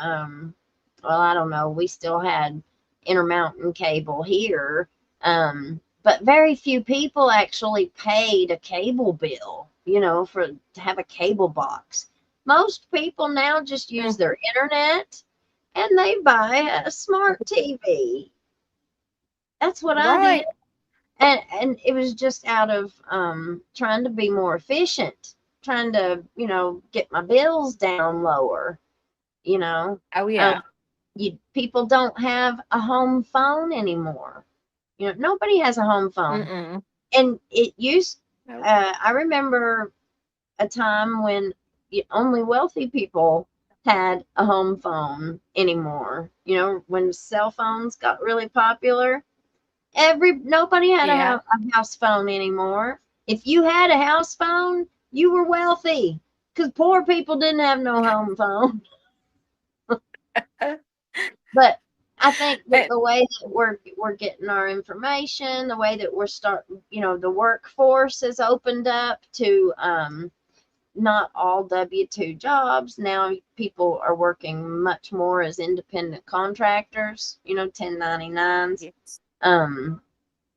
well, I don't know. We still had intermountain cable here, but very few people actually paid a cable bill, to have a cable box. Most people now just use their internet and they buy a smart TV. That's what I did. Right. And it was just out of trying to be more efficient, trying to, get my bills down lower, you know. Oh Um, yeah. people don't have a home phone anymore. Nobody has a home phone. Mm-mm. And it used, Nope. I remember a time when only wealthy people had a home phone anymore. When cell phones got really popular, nobody had Yeah. a house phone anymore. If you had a house phone, you were wealthy, because poor people didn't have no home phone. But I think that And- the way that we're getting our information, the way that we're starting, the workforce has opened up to not all W-2 jobs. Now people are working much more as independent contractors, 1099s. yes.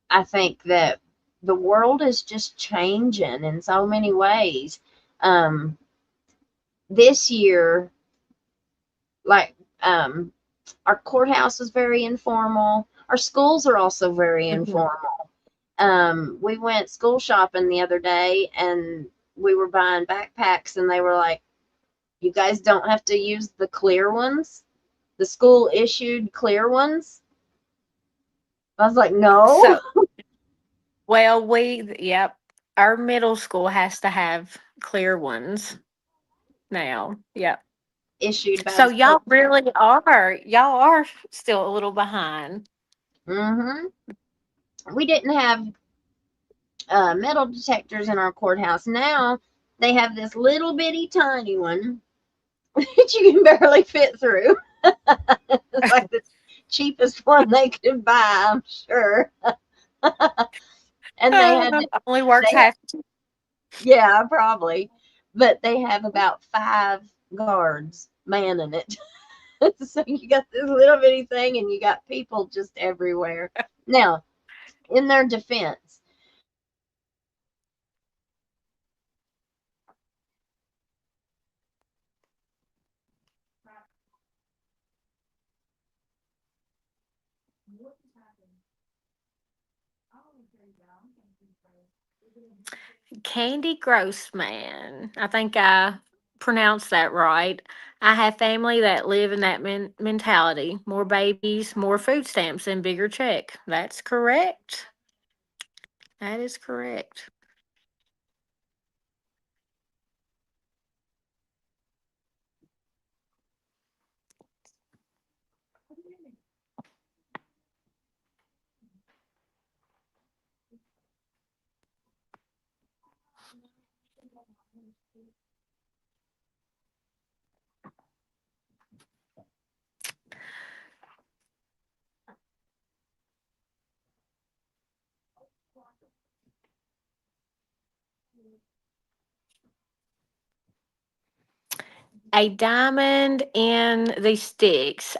I think that the world is just changing in so many ways. This year, like, our courthouse is very informal. Our schools are also very Mhm. informal. We went school shopping the other day, and we were buying backpacks, and they were like, "You guys don't have to use the clear ones. The school issued clear ones." I was like, "No." So, well, yep, our middle school has to have clear ones now. Yep. issued by So the state. y'all are still a little behind. Hmm. We didn't have metal detectors in our courthouse. Now they have this little bitty tiny one that you can barely fit through. It's like the cheapest one they could buy, I'm sure. And they had, Only works they had, half. yeah, probably, but they have about 5 guards manning it. So you got this little bitty thing, and you got people just everywhere. Now, in their defense, Candy Grossman. I think I pronounced that right. I have family that live in that mentality. More babies, more food stamps, and bigger check. That's correct. That is correct. A diamond in the sticks.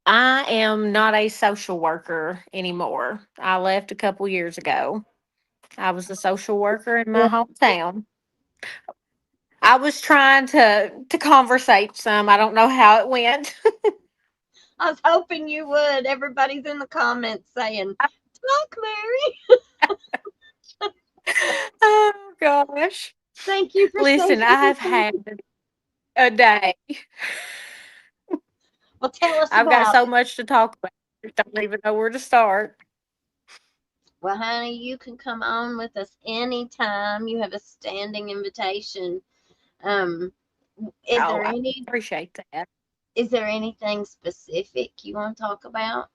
I am not a social worker anymore. I left a couple years ago. I was a social worker in my hometown. I was trying to conversate some. I don't know how it went. I was hoping you would. Everybody's in the comments saying, "Talk, Mary." Oh gosh. Thank you for Listen, saving I me have from. had a day. Well, tell us I've got about so it. much to talk about. I don't even know where to start. Well, honey, you can come on with us anytime. You have a standing invitation. Um, is Oh, there I any appreciate that. is there anything specific you want to talk about?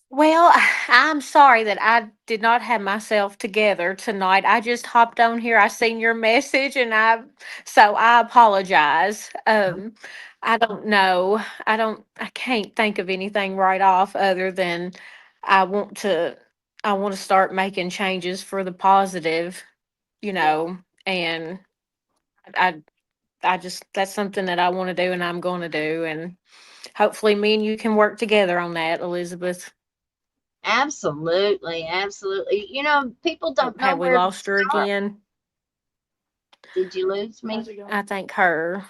Well, I'm sorry that I did not have myself together tonight. I just hopped on here. I seen your message and I apologize. I don't know. I can't think of anything right off other than I want to I want to start making changes for the positive, you know, and I I just that's something that I want to do and I'm going to do, and hopefully me and you can work together on that, Elizabeth. Absolutely, absolutely. People Oh, don't know have we where to lost her start. again? Did you lose me? I think her.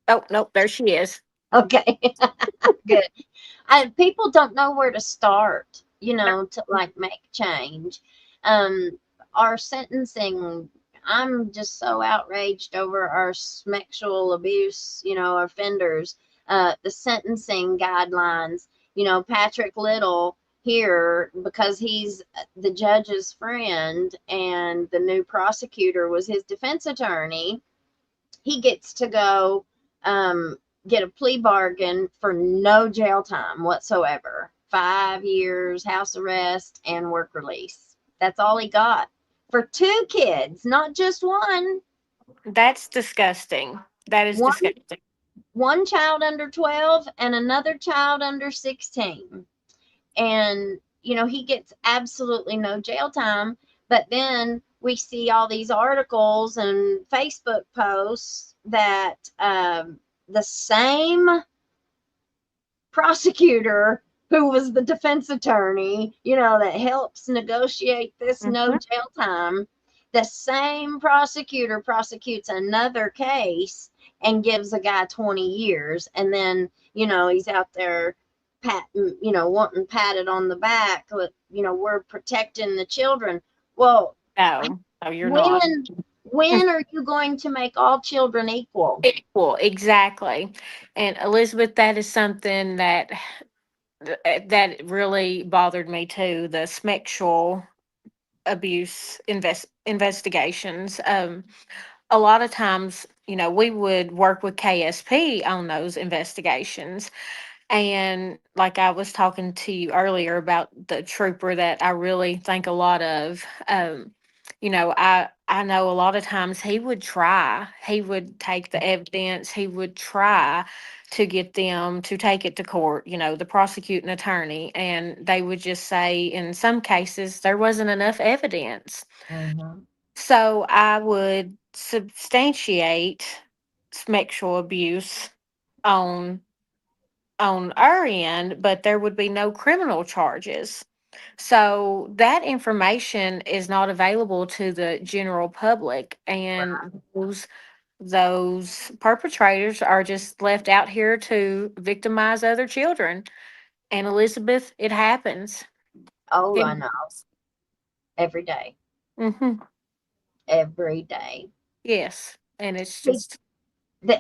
Oh, nope, there she is. Okay, good. People don't know where to start, to like make change. Um, our sentencing, I'm just so outraged over our sexual abuse, offenders. The sentencing guidelines, Patrick Little here, because he's the judge's friend and the new prosecutor was his defense attorney, he gets to go get a plea bargain for no jail time whatsoever. 5 years, house arrest, and work release. That's all he got for 2 kids, not just one. That's disgusting. That is One disgusting. one child under 12 and another child under 16. And he gets absolutely no jail time, but then we see all these articles and Facebook posts that the same prosecutor who was the defense attorney, that helps negotiate this no Hmm. jail time, the same prosecutor prosecutes another case and gives a guy 20 years. And then, he's out there wanting patted on the back, we're protecting the children. Well, No, no, you're not. when when are you going to make all children equal? Equal, exactly. And Elizabeth, that is something that really bothered me too. The sexual abuse investigations. A lot of times, we would work with KSP on those investigations. And like I was talking to you earlier about the trooper that I really think a lot of, I know a lot of times he would take the evidence, he would try to get them to take it to court, the prosecuting attorney, and they would just say in some cases there wasn't enough evidence. Mhm. So I would substantiate sexual abuse on our end, but there would be no criminal charges. So that information is not available to the general public, and those perpetrators are just left out here to victimize other children. And Elizabeth, it happens. Oh, I know. Every day. Mm-hmm. Every day. Yes, and it's Pe- just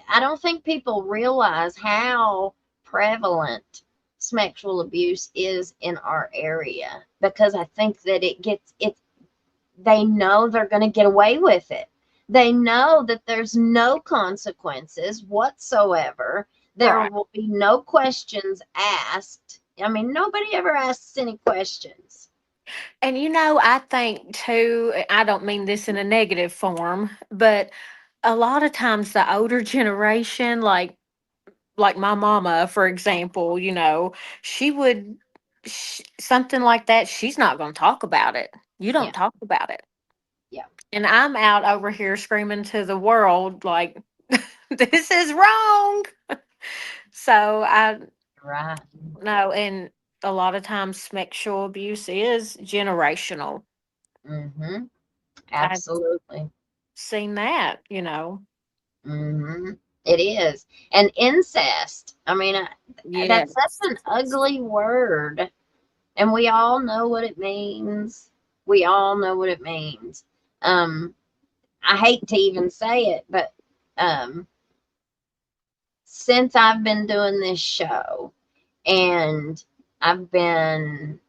I don't think people realize how prevalent sexual abuse is in our area, because I think that they know they're going to get away with it. They know that there's no consequences whatsoever. There right. will be no questions asked. I mean, nobody ever asks any questions. And I think too, I don't mean this in a negative form, but a lot of times the older generation, like my mama, for example, she would something like that. She's not going to talk about it. You Yeah, don't talk about it. yeah, And I'm out over here screaming to the world like, this is wrong. So I right. know, and a lot of times sexual abuse is generational. Mm-hmm. I've Absolutely. seen that, Mm-hmm. It is. And incest. I mean, that's such Yes. an ugly word. And we all know what it means. We all know what it means. Um, I hate to even say it, but um, since I've been doing this show and I've been,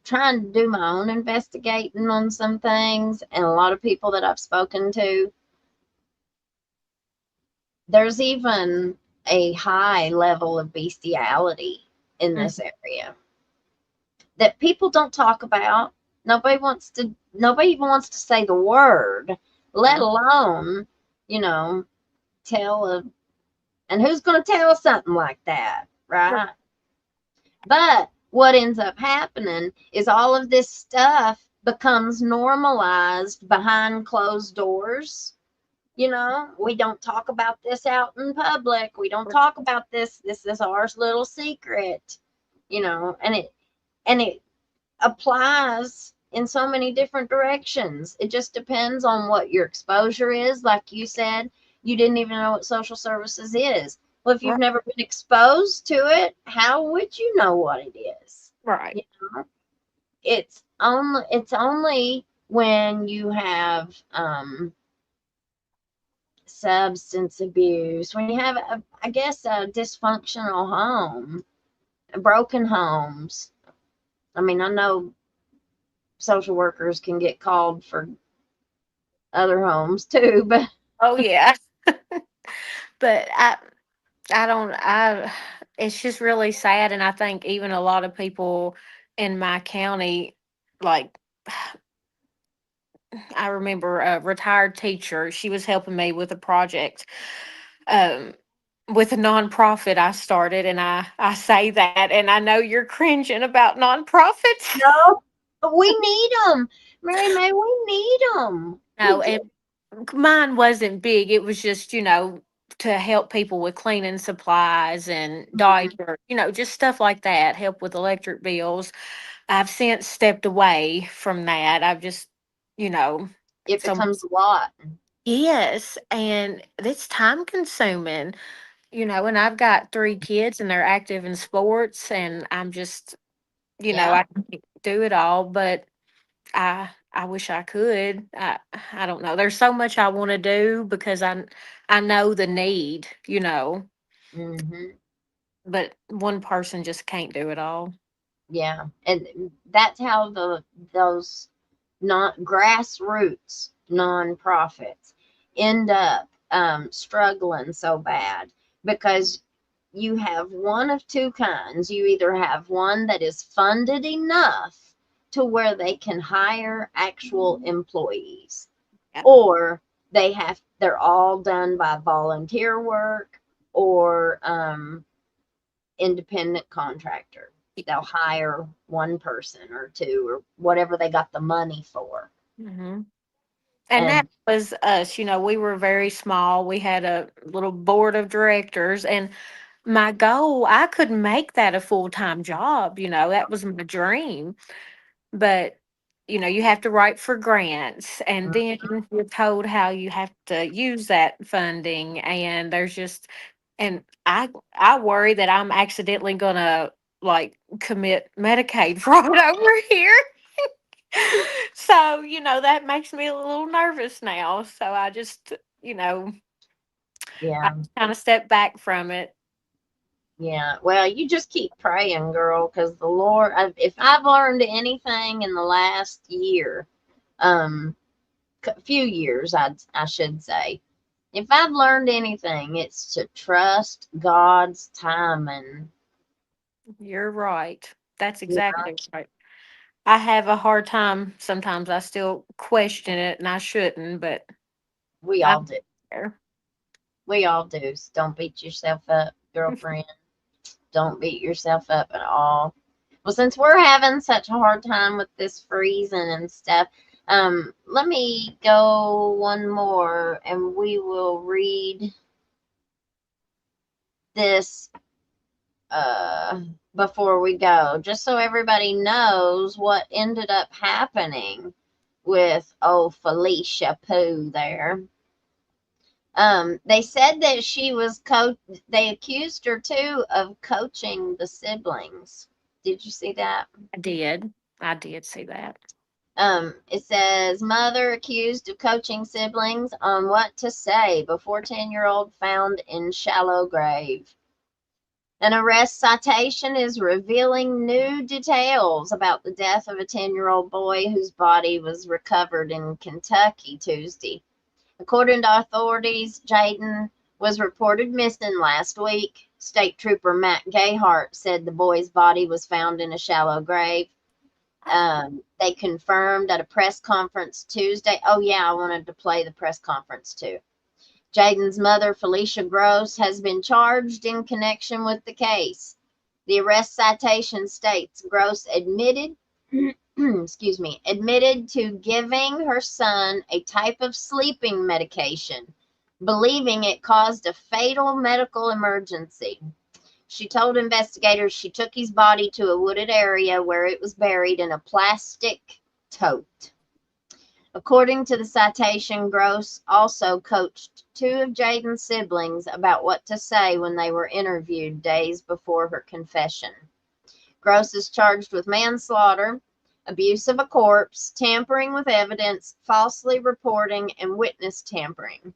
trying to do my own investigating on some things, and a lot of people that I've spoken to, there's even a high level of bestiality in Mm, this area that people don't talk about. Nobody even wants to say the word, let no. alone, you know, tell a, and who's going to tell something like that, right? But what ends up happening is all of this stuff becomes normalized behind closed doors. We don't talk about this out in public. We don't talk about this. This is our little secret, and it applies in so many different directions. It just depends on what your exposure is. Like you said, you didn't even know what social services is. Well, if you've Right. never been exposed to it, how would you know what it is? Right. You know, it's only when you have substance abuse, when you have I guess a dysfunctional home, broken homes. I mean, I know social workers can get called for other homes too, but Oh yeah. But I don't I it's just really sad, and I think even a lot of people in my county, like, I remember a retired teacher, she was helping me with a project um with a nonprofit I started, and I say that, and I know you're cringing about nonprofits. no, but we need them, Mary May. We need them. We No, do. and mine wasn't big. It was just, to help people with cleaning supplies and Mhm. diaper, just stuff like that, help with electric bills. I've since stepped away from that. I've just, you know, It so becomes a lot. yes, and it's time consuming, and I've got 3 kids and they're active in sports, and I'm just, Yeah. I can't do it all, but I wish I could. I don't know. There's so much I want to do because I know the need, Hmm. but one person just can't do it all. Yeah, and that's how those not grassroots nonprofits end up struggling so bad, because you have one of two kinds. You either have one that is funded enough to where they can hire actual employees, Yep. or they're all done by volunteer work or independent contractor. They'll hire one person or two or whatever they got the money for. Mm-hmm. And And that was us. We were very small. We had a little board of directors, and my goal, I could make that a full-time job. That was my dream. But, you have to write for grants, and then you're told how you have to use that funding. And I worry that I'm accidentally gonna like commit Medicaid fraud over here. So, that makes me a little nervous now. So I just, I yeah, kind of step back from it. yeah. Well, you just keep praying, girl, because the Lord, if I've learned anything in the last year, few years, I should say, if I've learned anything, it's to trust God's timing. You're right. That's Yeah, exactly right. I have a hard time sometimes. I still question it, and I shouldn't, but we all I'm do. there. We all do. So don't beat yourself up, girlfriend. Don't beat yourself up at all. Well, since we're having such a hard time with this freezing and stuff, let me go one more and we will read this before we go, just so everybody knows what ended up happening with old Felicia Pooh there. They said that they accused her too of coaching the siblings. Did you see that? I did. I did see that. It says mother accused of coaching siblings on what to say before 10-year-old found in shallow grave. An arrest citation is revealing new details about the death of a 10-year-old boy whose body was recovered in Kentucky Tuesday. According to authorities, Jayden was reported missing last week. State Trooper Matt Gayhart said the boy's body was found in a shallow grave. They confirmed at a press conference Tuesday. Oh, yeah, I wanted to play the press conference too. Jayden's mother, Felicia Gross, has been charged in connection with the case. The arrest citation states Gross admitted to giving her son a type of sleeping medication, believing it caused a fatal medical emergency. She told investigators she took his body to a wooded area where it was buried in a plastic tote. According to the citation, Gross also coached two of Jayden's siblings about what to say when they were interviewed days before her confession. Gross is charged with manslaughter, abuse of a corpse, tampering with evidence, falsely reporting, and witness tampering.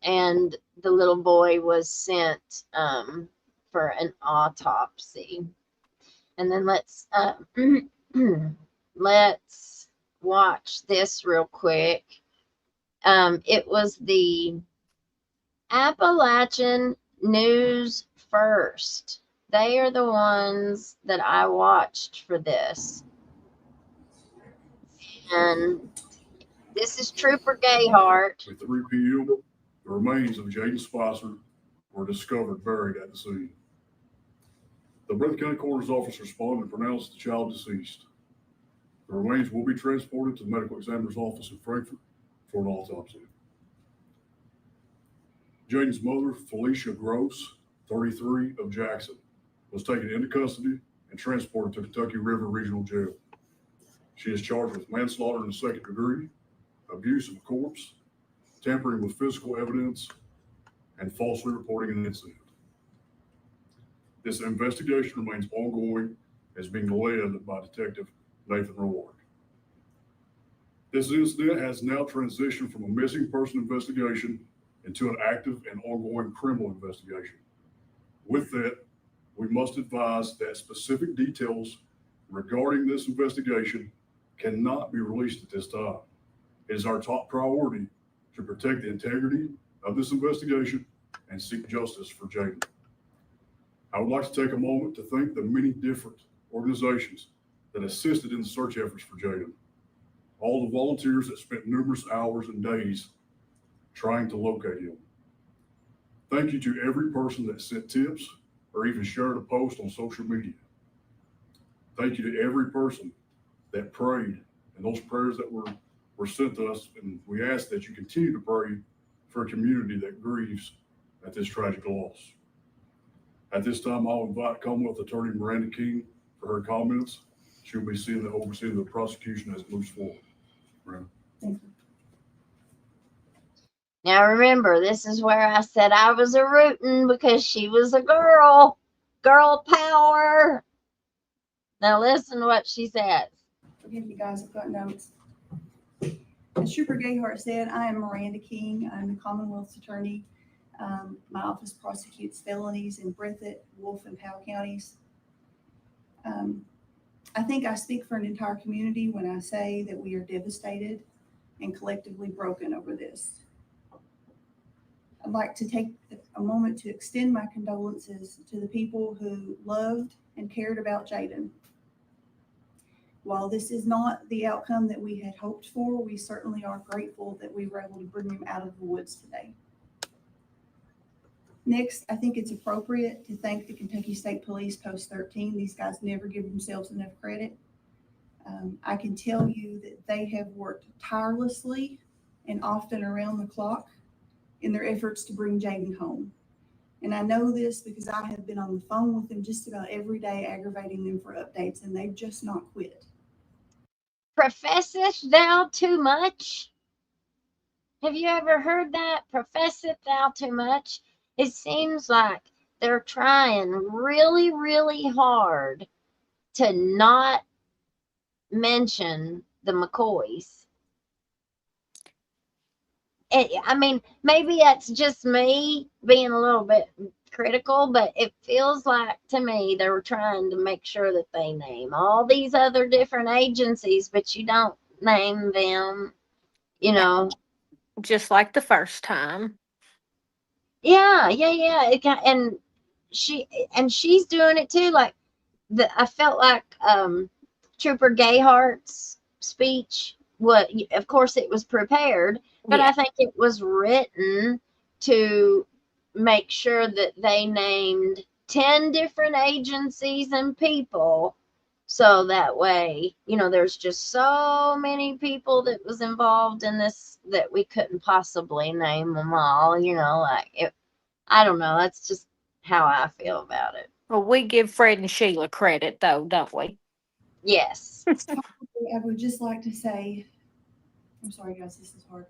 And the little boy was sent for an autopsy. And then let's watch this real quick. It was the Appalachian News First. They are the ones that I watched for this. And this is Trooper Gayhart. At 3 p.m., the remains of Jayden Spicer were discovered buried at the scene. The Breathitt County Coroner's Office responded and pronounced the child deceased. The remains will be transported to the medical examiner's office in Frankfort for an autopsy. Jayden's mother, Felicia Gross, 33, of Jackson, was taken into custody and transported to Kentucky River Regional Jail. She is charged with manslaughter in the second degree, abuse of a corpse, tampering with physical evidence, and falsely reporting an incident. This investigation remains ongoing and is being led by Detective Nathan Reward. This incident has now transitioned from a missing person investigation into an active and ongoing criminal investigation. With that, we must advise that specific details regarding this investigation cannot be released at this time. It is our top priority to protect the integrity of this investigation and seek justice for Jayden. I would like to take a moment to thank the many different organizations that assisted in the search efforts for Jayden, all the volunteers that spent numerous hours and days trying to locate him. Thank you to every person that sent tips or even shared a post on social media. Thank you to every person that prayed, and those prayers that were sent to us, and we ask that you continue to pray for a community that grieves at this tragic loss. At this time, I'll invite Commonwealth Attorney Miranda King for her comments. She'll be overseeing the prosecution as it moves forward. Miranda. Thank you. Now remember, this is where I said I was a rootin' because she was a girl. Girl power. Now listen to what she says. Forgive me, guys, I've got notes. As Trooper Gayhart said, I am Miranda King. I'm the Commonwealth's attorney. My office prosecutes felonies in Breathitt, Wolf, and Powell counties. I think I speak for an entire community when I say that we are devastated and collectively broken over this. I'd like to take a moment to extend my condolences to the people who loved and cared about Jayden. While this is not the outcome that we had hoped for, we certainly are grateful that we were able to bring him out of the woods today. Next, I think it's appropriate to thank the Kentucky State Police Post 13. These guys never give themselves enough credit. I can tell you that they have worked tirelessly and often around the clock in their efforts to bring Jayden home. And I know this because I have been on the phone with them just about every day, aggravating them for updates, and they've just not quit. Professeth thou too much? Have you ever heard that? Professeth thou too much? It seems like they're trying really, really hard to not mention the McCoys. I mean, maybe that's just me being a little bit critical, but it feels like to me they're trying to make sure that they name all these other different agencies, but you don't name them, you know. Just like the first time. Yeah. And she's doing it too. Like I felt like Trooper Gayhart's speech, of course it was prepared, but Yeah. I think it was written to make sure that they named 10 different agencies and people. So that way, there's just so many people that was involved in this that we couldn't possibly name them all, I don't know. That's just how I feel about it. Well, we give Fred and Sheila credit, though, don't we? Yes. I would just like to say, I'm sorry, guys, this is hard.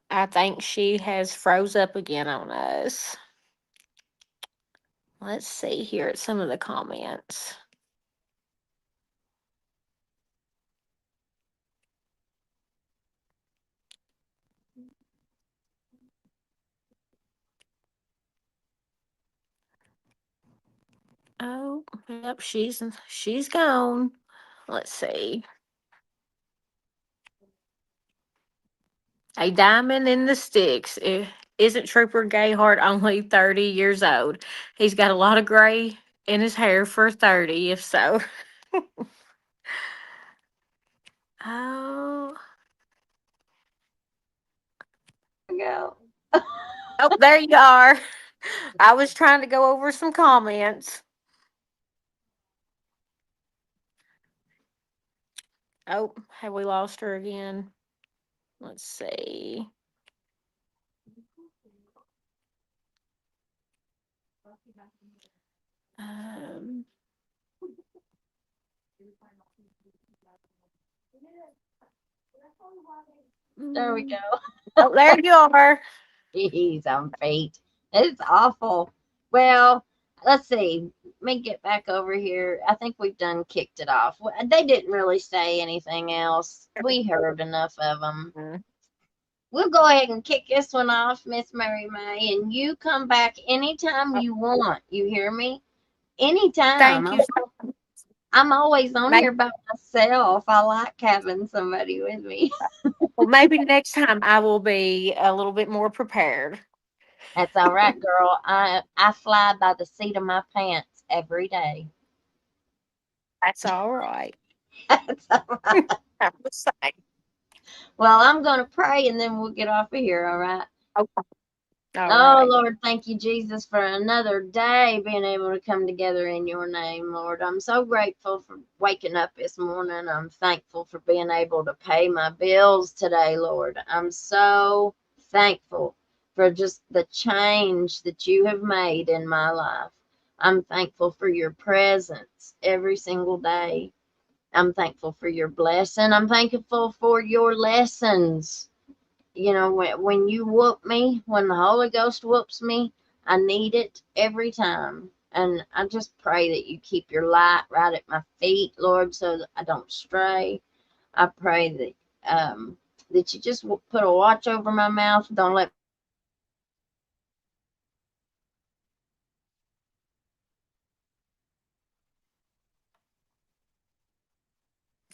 I think she has froze up again on us. Let's see here at some of the comments. Oh, yep, she's gone. Let's see. A diamond in the sticks. Isn't Trooper Gayhart only 30 years old? He's got a lot of gray in his hair for 30, if so. Oh. Go. Oh, there you are. I was trying to go over some comments. Oh, have we lost her again? Let's see. Um, There we go. Oh, there you are. He's on feet. It's awful. Well, let's see. Let me get back over here. I think we've done kicked it off. They didn't really say anything else. We heard enough of them. Mhm. We'll go ahead and kick this one off, Miss Mary May, and you come back anytime you want. You hear me? Anytime. Thank you. I'm always on Maybe, here by myself. I like having somebody with me. well, maybe next time I will be a little bit more prepared. That's all right, girl. I fly by the seat of my pants every day. That's all right. That's all right. I'm the same. Well, I'm going to pray and then we'll get off of here, all right? Okay. All Oh, right. Lord, thank you, Jesus, for another day being able to come together in your name, Lord. I'm so grateful for waking up this morning. I'm thankful for being able to pay my bills today, Lord. I'm so thankful for just the change that you have made in my life. I'm thankful for your presence every single day. I'm thankful for your blessing. I'm thankful for your lessons. You know, when you whoop me, when the Holy Ghost whoops me, I need it every time. And I just pray that you keep your light right at my feet, Lord, so that I don't stray. I pray that you just put a watch over my mouth. Don't let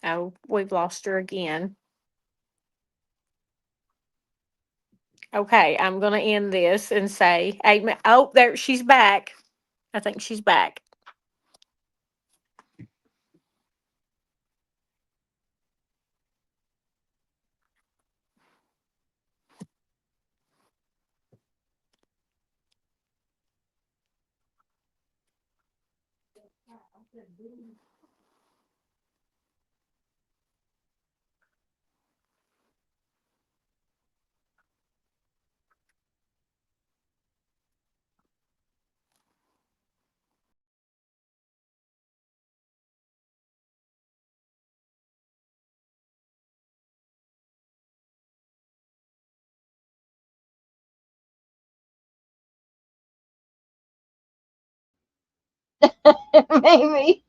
Oh, we've lost her again. Okay, I'm going to end this and say, amen. Oh, there, she's back. I think she's back. maybe.